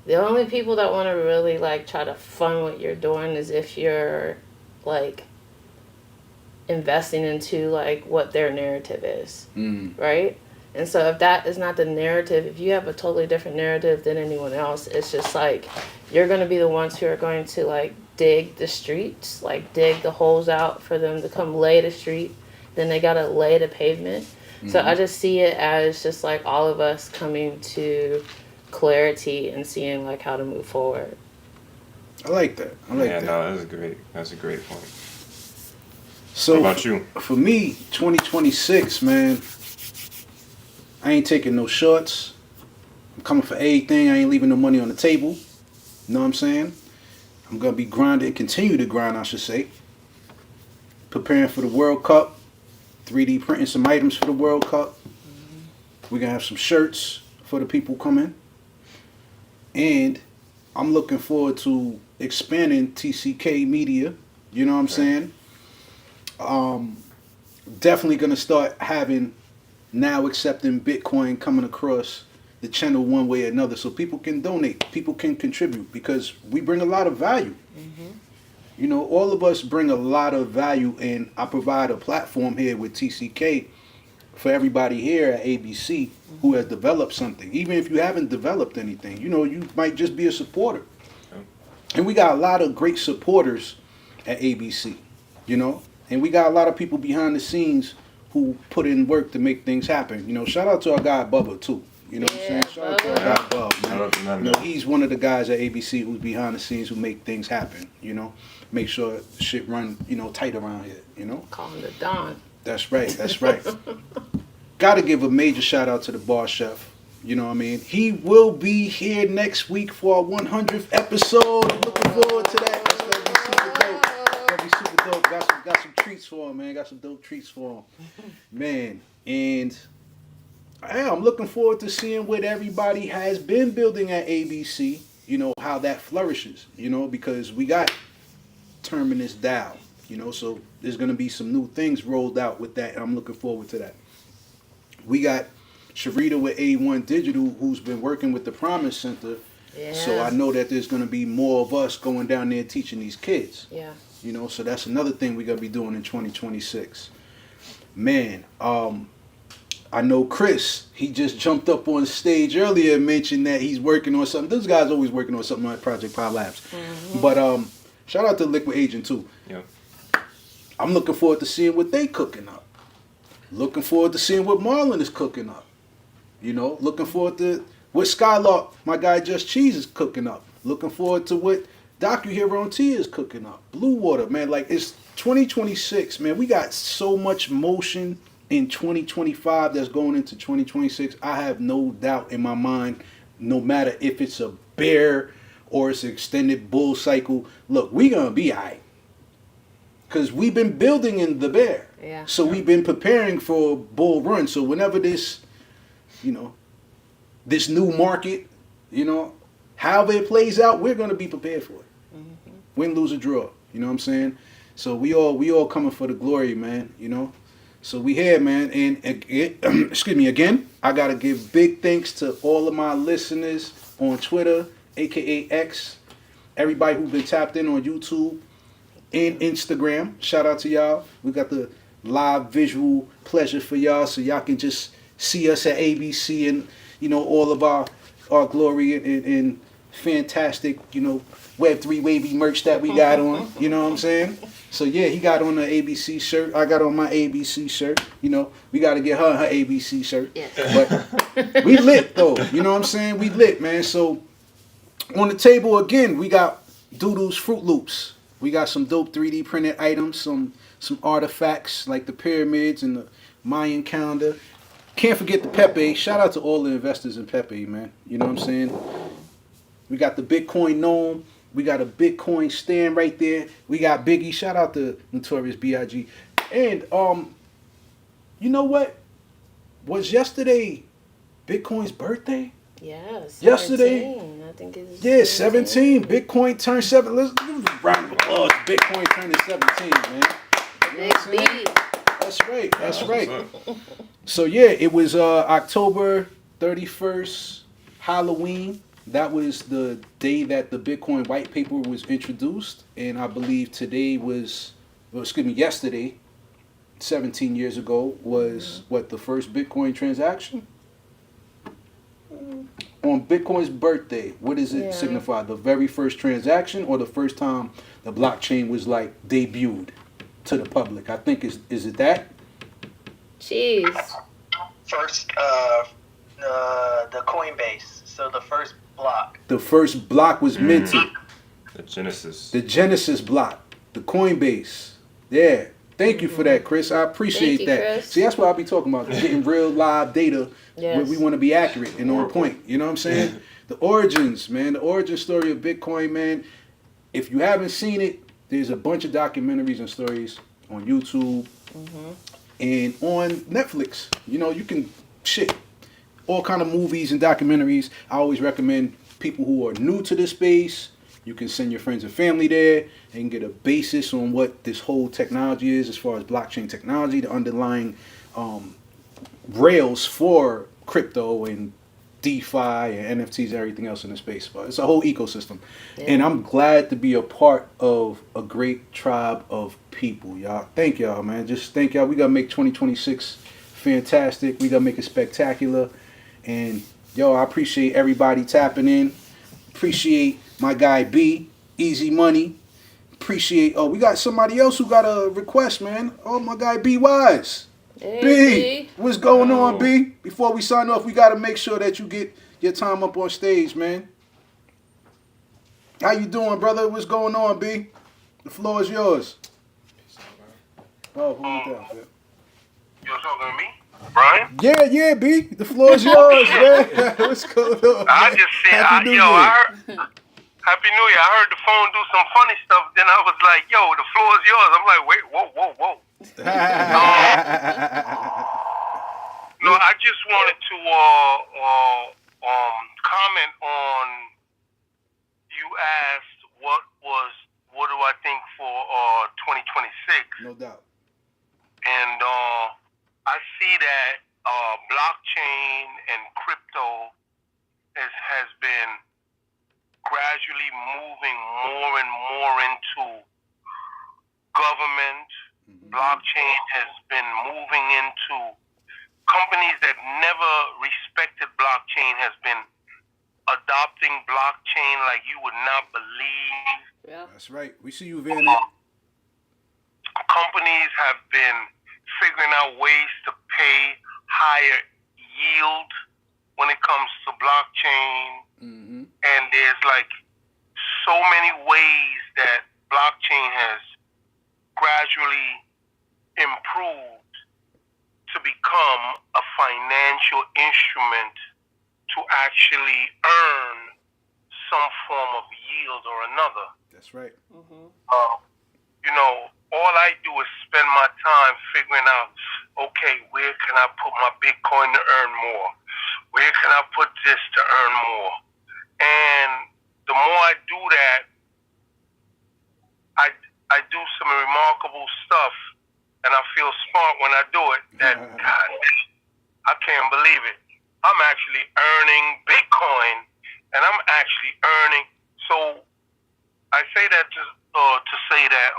the only people that want to really like try to fund what you're doing is if you're like investing into like what their narrative is, right? And so if that is not the narrative, if you have a totally different narrative than anyone else, it's just like you're going to be the ones who are going to like dig the streets, like dig the holes out for them to come lay the street. Then they got to lay the pavement. So I just see it as just like all of us coming to clarity and seeing like how to move forward. I like that. I like that. No, that's a great point. So what about you? For me, 2026, man, I ain't taking no shorts. I'm coming for everything. I ain't leaving no money on the table. You know what I'm saying? I'm going to be grinding, continue to grind, I should say. Preparing for the World Cup. 3D printing some items for the World Cup. We're going to have some shirts for the people coming. And I'm looking forward to expanding TCK media. You know what I'm saying? Definitely going to start having now accepting Bitcoin coming across the channel one way or another so people can donate, people can contribute because we bring a lot of value. You know, all of us bring a lot of value, and I provide a platform here with TCK for everybody here at ABC who has developed something. Even if you haven't developed anything, you know, you might just be a supporter. And we got a lot of great supporters at ABC, you know, and we got a lot of people behind the scenes who put in work to make things happen. You know, shout out to our guy Bubba too. You know what I'm saying? Shout out to our guy Bubba, man. You know, he's one of the guys at ABC who's behind the scenes who make things happen, you know. Make sure shit run, you know, tight around here, you know? Call him the Don. That's right, that's right. Gotta give a major shout out to the bar chef. You know what I mean? He will be here next week for our 100th episode. Looking forward to that. That's gonna be super dope. Gonna be super dope. Got some treats for him, man. Got some dope treats for him. Man, and I'm looking forward to seeing what everybody has been building at ABC. You know, how that flourishes, you know, because we got Terminus DAO, you know, so there's going to be some new things rolled out with that, and I'm looking forward to that. We got Sharita with A1 Digital, who's been working with the Promise Center, so I know that there's going to be more of us going down there teaching these kids. Yeah. You know, so that's another thing we're going to be doing in 2026. Man, I know Chris, he just jumped up on stage earlier and mentioned that he's working on something. This guy's always working on something like Project Pi Labs. But shout out to Liquid Agent too. Yeah. I'm looking forward to seeing what they cooking up. Looking forward to seeing what Marlon is cooking up. You know, looking forward to what Skylark, my guy Just Cheeze, is cooking up. Looking forward to what DocuHero and Tia is cooking up. Bleuwater, man, like it's 2026, man. We got so much motion in 2025 that's going into 2026. I have no doubt in my mind, no matter if it's a bear or it's an extended bull cycle, look, we gonna be all right. Because we've been building in the bear. Yeah. So we've been preparing for a bull run. So whenever this, you know, this new market, you know, however it plays out, we're gonna be prepared for it. Win, lose, or draw. You know what I'm saying? So we all coming for the glory, man, you know? So we here, man, and excuse me, again, I gotta give big thanks to all of my listeners on Twitter, aka X, everybody who's been tapped in on YouTube and Instagram. Shout out to y'all. We got the live visual pleasure for y'all, so y'all can just see us at ABC and, you know, all of our glory and fantastic, you know, Web3 wavy merch that we got on. You know what I'm saying? So yeah, he got on the ABC shirt. I got on my ABC shirt. You know, we got to get her ABC shirt. Yes. But we lit though. You know what I'm saying? We lit, man. So on the table again, we got Doodle's Fruit Loops. We got some dope 3D printed items, some artifacts like the pyramids and the Mayan calendar. Can't forget the Pepe. Shout out to all the investors in Pepe, man. You know what I'm saying? We got the Bitcoin Gnome. We got a Bitcoin stand right there. We got Biggie. Shout out to Notorious B.I.G. And you know what? Was yesterday Bitcoin's birthday? Yes. Yesterday? I think it's Yeah, 17. Bitcoin turned 7. Let's give a round of applause. Bitcoin turning 17, man. You know what I'm saying? That's right. That's right. So yeah, it was October 31st, Halloween. That was the day that the Bitcoin white paper was introduced, and I believe today was, well, excuse me, yesterday, 17 years ago, was what, the first Bitcoin transaction? On Bitcoin's birthday, what does it signify? The very first transaction, or the first time the blockchain was like debuted to the public? I think is it that? Cheese. First, the Coinbase. So the first block. The first block was minted. The Genesis. The Genesis block. The Coinbase. Yeah. Thank you for that, Chris. I appreciate Thank you, that. Chris. See, that's what I'll be talking about. Getting real live data. Yes. We want to be accurate and on point. You know what I'm saying? The origins, man. The origin story of Bitcoin, man. If you haven't seen it, there's a bunch of documentaries and stories on YouTube and on Netflix. You know, you can all kind of movies and documentaries. I always recommend people who are new to this space. You can send your friends and family there and get a basis on what this whole technology is as far as blockchain technology, the underlying rails for crypto and DeFi and NFTs and everything else in the space. But it's a whole ecosystem. Yeah. And I'm glad to be a part of a great tribe of people, y'all. Thank y'all, man. Just thank y'all. We got to make 2026 fantastic. We got to make it spectacular. And, yo, I appreciate everybody tapping in. Appreciate my guy B, Easy Money. Appreciate, we got somebody else who got a request, man. Oh, my guy B Wise. Hey, B, what's going on, B? Before we sign off, we got to make sure that you get your time up on stage, man. How you doing, brother? What's going on, B? The floor is yours. Oh, who was that? You're talking to me? Brian? Yeah, B. The floor is yours, man. What's going on? I man? just said, Happy New Year. Happy New Year. I heard the phone do some funny stuff. Then I was like, yo, the floor is yours. I'm like, wait, whoa. No, I just wanted to comment on, you asked what do I think for 2026? No doubt. And I see that blockchain and crypto has been gradually moving more and more into government. Blockchain has been moving into companies that never respected blockchain, has been adopting blockchain like you would not believe. Yeah. That's right. We see you, Van. Companies have been figuring out ways to pay higher yield when it comes to blockchain. And there's like so many ways that blockchain has gradually improved to become a financial instrument to actually earn some form of yield or another. That's right. You know, all I do is spend my time figuring out, okay, where can I put my Bitcoin to earn more? Where can I put this to earn more? And the more I do that, I do some remarkable stuff, and I feel smart when I do it. That God, I can't believe it. I'm actually earning Bitcoin, and I'm actually earning. So I say that to say that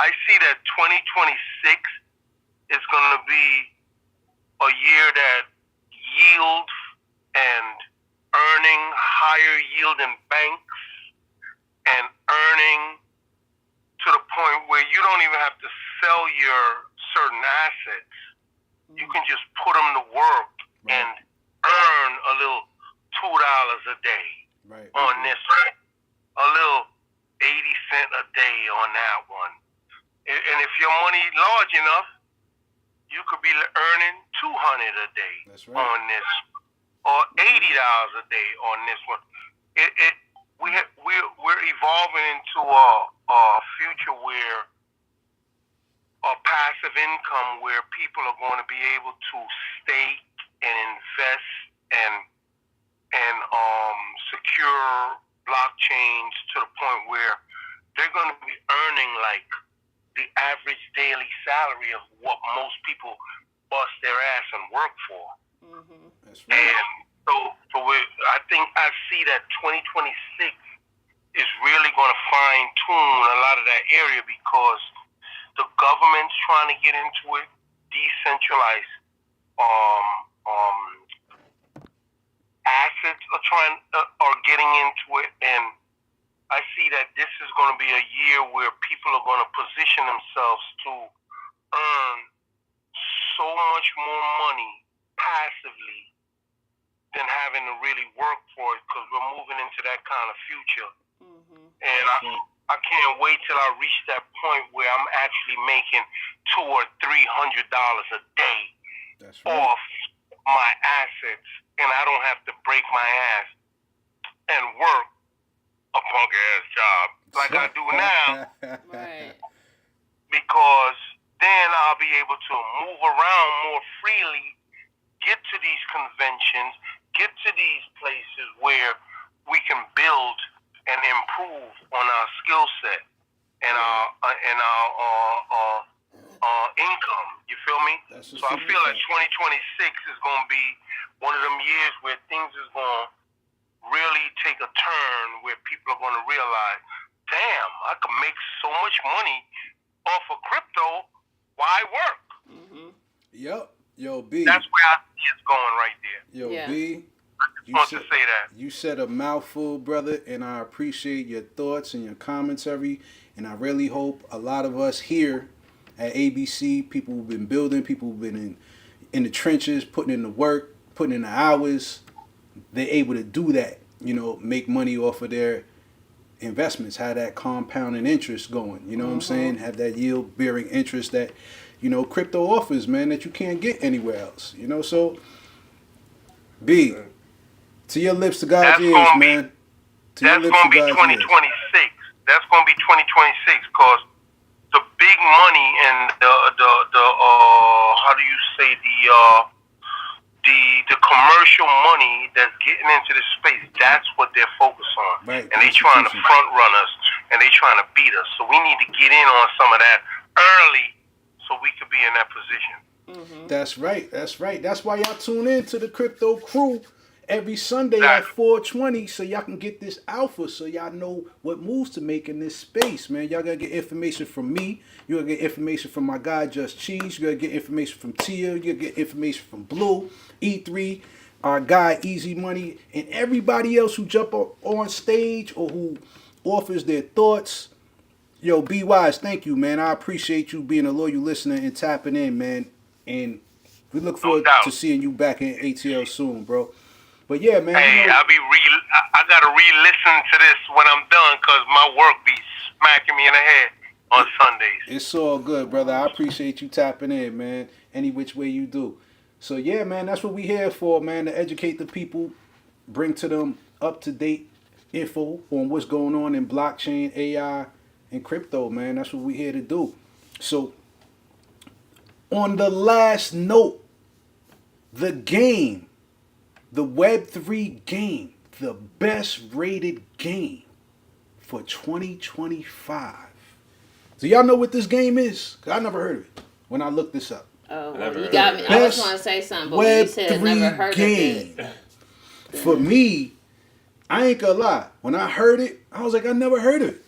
I see that 2026 is going to be a year that yield and earning higher yield in banks and earning to the point where you don't even have to sell your certain assets. You can just put them to work and earn a little $2 a day on this one, a little 80 cents a day on that one. And if your money large enough, you could be earning $200 a day on this, or $80 a day on this one. We're evolving into a future where a passive income where people are going to be able to stake and invest area of what most people bust their ass and work for. That's right. And I think I see that 2026 is really going to fine tune a lot of that area because the government's trying to get into it, decentralized assets are getting into it, and I see that this is going to be a year where people are going to position themselves to earn so much more money passively than having to really work for it because we're moving into that kind of future. And I can't wait till I reach that point where I'm actually making $200 or $300 a day off my assets, and I don't have to break my ass and work a punk ass job like I do now. Right. Because then I'll be able to move around more freely, get to these conventions, get to these places where we can build and improve on our skill set and our income. You feel me? So I feel like 2026 is going to be one of them years where things is going to really take a turn where people are going to realize, damn, I can make so much money off of crypto. Why work? Yup. Yo, B. That's where I see it's going right there. Yo, Yeah. B. I just want to say that. You said a mouthful, brother, and I appreciate your thoughts and your commentary. And I really hope a lot of us here at ABC, people who've been building, people who've been in the trenches, putting in the work, putting in the hours, they're able to do that, you know, make money off of their investments, have that compounding interest going, you know what I'm saying? Have that yield bearing interest that, you know, crypto offers, man, that you can't get anywhere else, you know? So, B, to your lips, to God's ears, man. To your That's lips, going to to be God's ears. 2026. That's going to be 2026 because the big money and the how do you say the commercial money that's getting into this space, that's what they're focused on. Right. And they trying to front run us and they trying to beat us. So we need to get in on some of that early so we could be in that position. That's right. That's right. That's why y'all tune in to the Crypto Crew every Sunday at 4:20 so y'all can get this alpha so y'all know what moves to make in this space, man. Y'all gotta get information from me. You gotta get information from my guy Just Cheeze. You gotta get information from Tia. You gotta get information from Bleu, E3, our guy Easy Money, and everybody else who jump up on stage or who offers their thoughts. Yo, Be Wise, thank you, man. I appreciate you being a loyal listener and tapping in, man. And we look forward to seeing you back in ATL soon, bro. But yeah, man. Hey, you know, I gotta re-listen to this when I'm done because my work be smacking me in the head on Sundays. it's all good, brother. I appreciate you tapping in, man. Any which way you do. So yeah, man, that's what we here for, man. To educate the people, bring to them up-to-date info on what's going on in blockchain, AI, and crypto, man. That's what we here to do. So on the last note, the game, the Web3 game, the best rated game for 2025. Do y'all know what this game is? 'Cause I never heard of it when I looked this up. Oh, well, you got me. I was going to say something, but when you said never heard game. of it. For me, I ain't gonna lie. When I heard it, I was like, I never heard of it.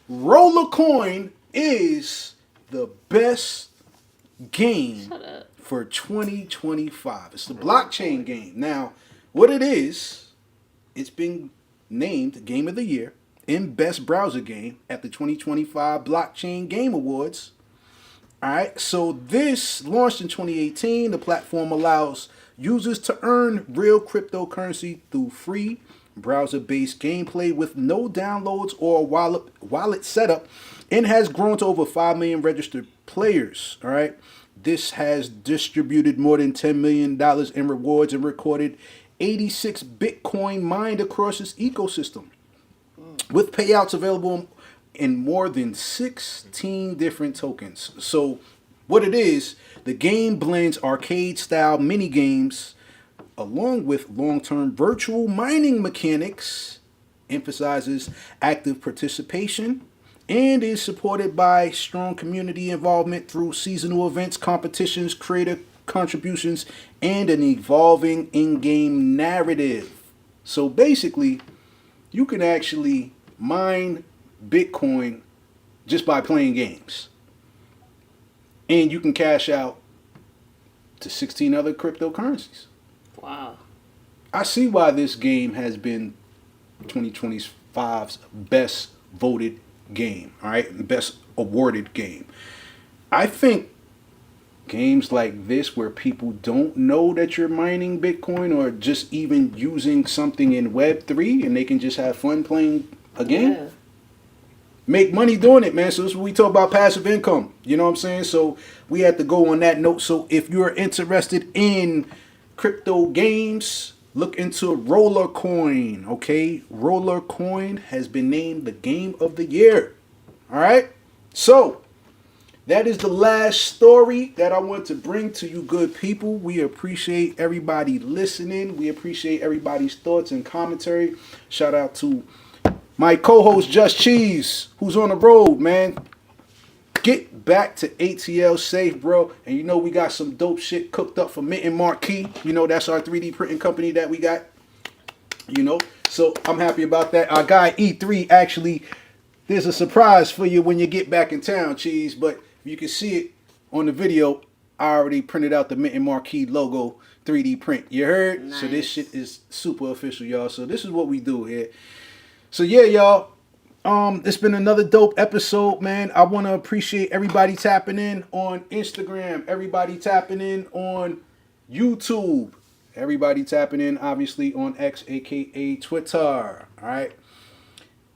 Roller Coin is the best game for 2025. It's the blockchain game. Now, what it is, it's been named Game of the Year and Best Browser Game at the 2025 Blockchain Game Awards. All right, so this launched in 2018. The platform allows users to earn real cryptocurrency through free browser-based gameplay with no downloads or wallet setup, and has grown to over 5 million registered players. All right, this has distributed more than $10 million in rewards and recorded 86 Bitcoin mined across its ecosystem, with payouts available in more than 16 different tokens. So what it is, the game blends arcade-style mini-games along with long-term virtual mining mechanics, emphasizes active participation, and is supported by strong community involvement through seasonal events, competitions, creator contributions, and an evolving in-game narrative. So basically, you can actually mine Bitcoin just by playing games. And you can cash out to 16 other cryptocurrencies. Wow. I see why this game has been 2025's best voted game, all right? Best awarded game. I think games like this where people don't know that you're mining Bitcoin or just even using something in Web3 and they can just have fun playing a game. Yeah. Make money doing it, man. So this is what we talk about, passive income. You know what I'm saying? So we have to go on that note. So if you're interested in crypto games, look into Roller Coin, okay? Roller Coin has been named the game of the year. All right? So that is the last story that I want to bring to you good people. We appreciate everybody listening. We appreciate everybody's thoughts and commentary. Shout out to my co-host Just Cheeze, who's on the road, man. Get back to ATL safe, bro. And you know we got some dope shit cooked up for Mint and Marquee. You know that's our 3D printing company that we got. You know, so I'm happy about that. Our guy E3 actually, there's a surprise for you when you get back in town, Cheese. But you can see it on the video. I already printed out the Mint and Marquee logo 3D print. You heard? Nice. So this shit is super official, y'all. So this is what we do here. So yeah, y'all. It's been another dope episode, man. I want to appreciate everybody tapping in on Instagram, everybody tapping in on YouTube, everybody tapping in, obviously, on X, aka Twitter. All right.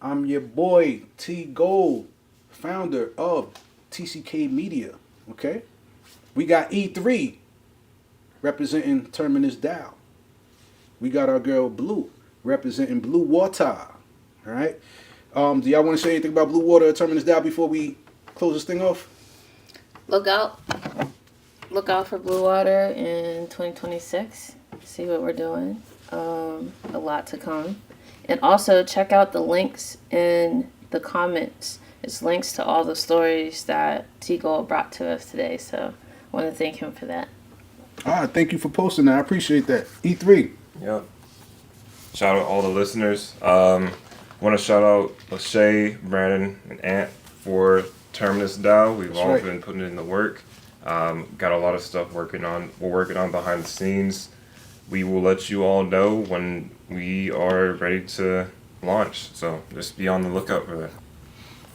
I'm your boy, T.Gold, founder of TCK Media. Okay. We got E3 representing Terminus DAO. We got our girl Bleu representing Bleuwater. All right. Do y'all want to say anything about Bleuwater or Terminus DAO before we close this thing off? Look out for Bleuwater in 2026. See what we're doing. A lot to come. And also check out the links in the comments. It's links to all the stories that T.Gold brought to us today. So I want to thank him for that. Thank you for posting that. I appreciate that. E3. Yep. Shout out all the listeners. Want to shout out Lachey, Brandon, and Ant for Terminus DAO. We've That's all right. been putting in the work. Got a lot of stuff we're working on behind the scenes. We will let you all know when we are ready to launch. So just be on the lookout for that.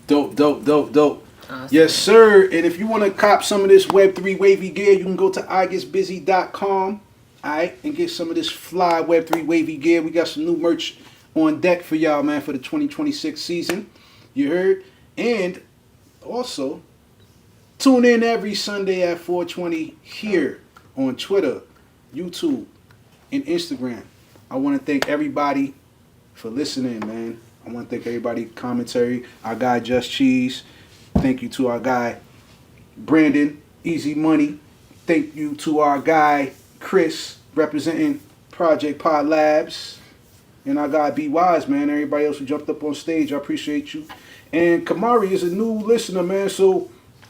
Dope. Awesome. Yes, sir. And if you want to cop some of this Web3 wavy gear, you can go to igetbusy.com, all right, and get some of this fly Web3 wavy gear. We got some new merch on deck for y'all, man, for the 2026 season. You heard? And also, tune in every Sunday at 4:20 here on Twitter, YouTube, and Instagram. I want to thank everybody for listening, man. I want to thank everybody commentary. Our guy Just Cheese. Thank you to our guy Brandon, Easy Money. Thank you to our guy Chris, representing Project Pod Labs. And our guy Be Wise, man. Everybody else who jumped up on stage, I appreciate you. And Kamari is a new listener, man. So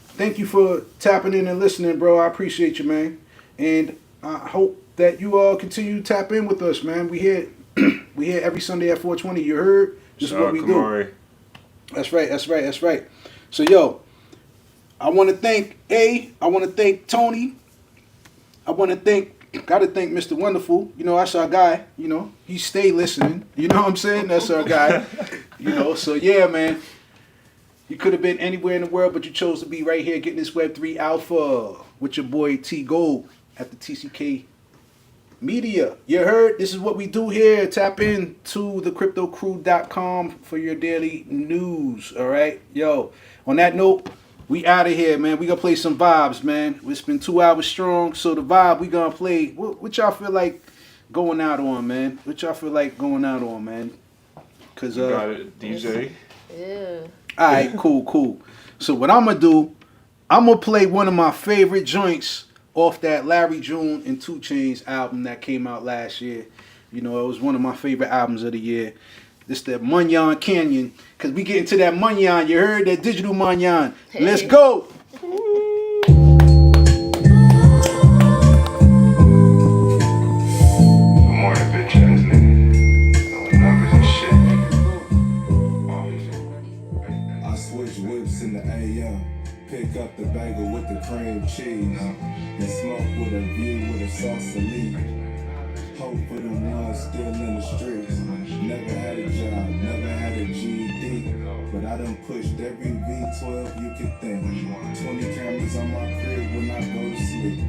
thank you for tapping in and listening, bro. I appreciate you, man. And I hope that you all continue to tap in with us, man. We here every Sunday at 4:20. You heard? This is what we do. That's right. So yo, I want to thank Tony. Gotta thank Mr. Wonderful. You know, that's our guy. You know, he stay listening. You know what I'm saying? That's our guy. You know, so yeah, man. You could have been anywhere in the world, but you chose to be right here getting this Web3 Alpha with your boy T.Gold at the TCK Media. You heard? This is what we do here. Tap in to thecryptocrew.com for your daily news. All right? Yo, on that note, we out of here, man. We gonna play some vibes, man. It's been 2 hours strong, so the vibe we gonna play. What y'all feel like going out on, man? Cause You got it, DJ. Yeah. all right, cool. So what I'm gonna do, I'm gonna play one of my favorite joints off that Larry June and 2 Chainz album that came out last year. You know, it was one of my favorite albums of the year. This that Munyon Canyon. Cause we get into that Munyon. You heard that digital Munyon. Let's Hey. go. Good morning, bitch ass nigga. No numbers and shit. I switch whips in the AM. Pick up the bagel with the cream cheese. And smoke with a view with a sauce of leaf. Hope for them ones still in the streets. Never had a job, never had a GED. But I done pushed every V12 you could think. 20 cameras on my crib when I go to sleep.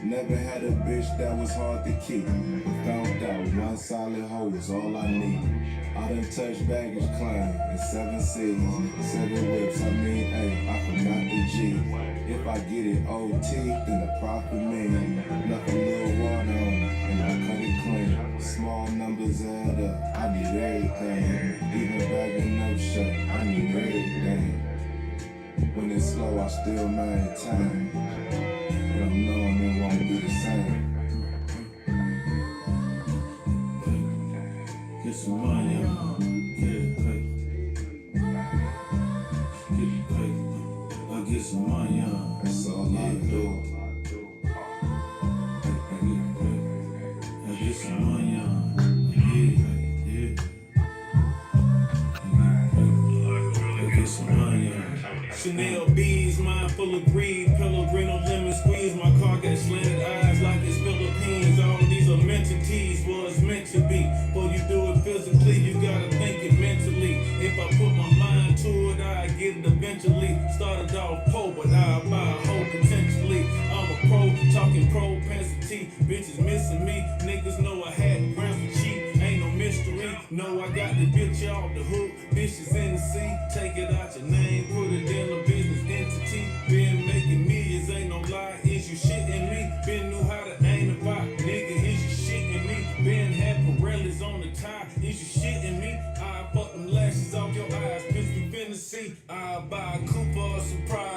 Never had a bitch that was hard to keep. Found out one solid hoe is all I need. I done touched baggage claim in 7 cities, 7 whips. I mean, hey, I forgot the G. If I get it OT, then the profit mean. Left a little water on it, and I cut it clean. Small numbers add up, I need everything. Even bagging up shit, I need everything. When it's slow, I still maintain. But I'm knowing it won't be the same. Get some money on, get paid. Get paid. I get some money on, that's all I do. I get some money on, yeah. I get some money on. Chanel bees, mind full of greed, Pellegrino lemon squeeze. My car got slanted eyes like it's Philippines. All these are meant to tease, was meant to be. Before you do it physically, you gotta think it mentally. If I put my mind to it, I get it eventually. Started off poor, but I'll buy a hoe potentially. I'm a pro, talking propensity. Bitches missing me, niggas know I had grams for cheap. Ain't no mystery, no I got the bitch off the hook. Bitches in the sea, take it out your name, put it in a business entity. Been making millions, ain't no lie. Is you shitting me? Been knew how to aim the pop, nigga. Is you shitting me? Been had Pirellis on the tie. Is you shitting me? I fuck them lashes off your eyes, bitch. We finna see. I buy a coupe or a surprise.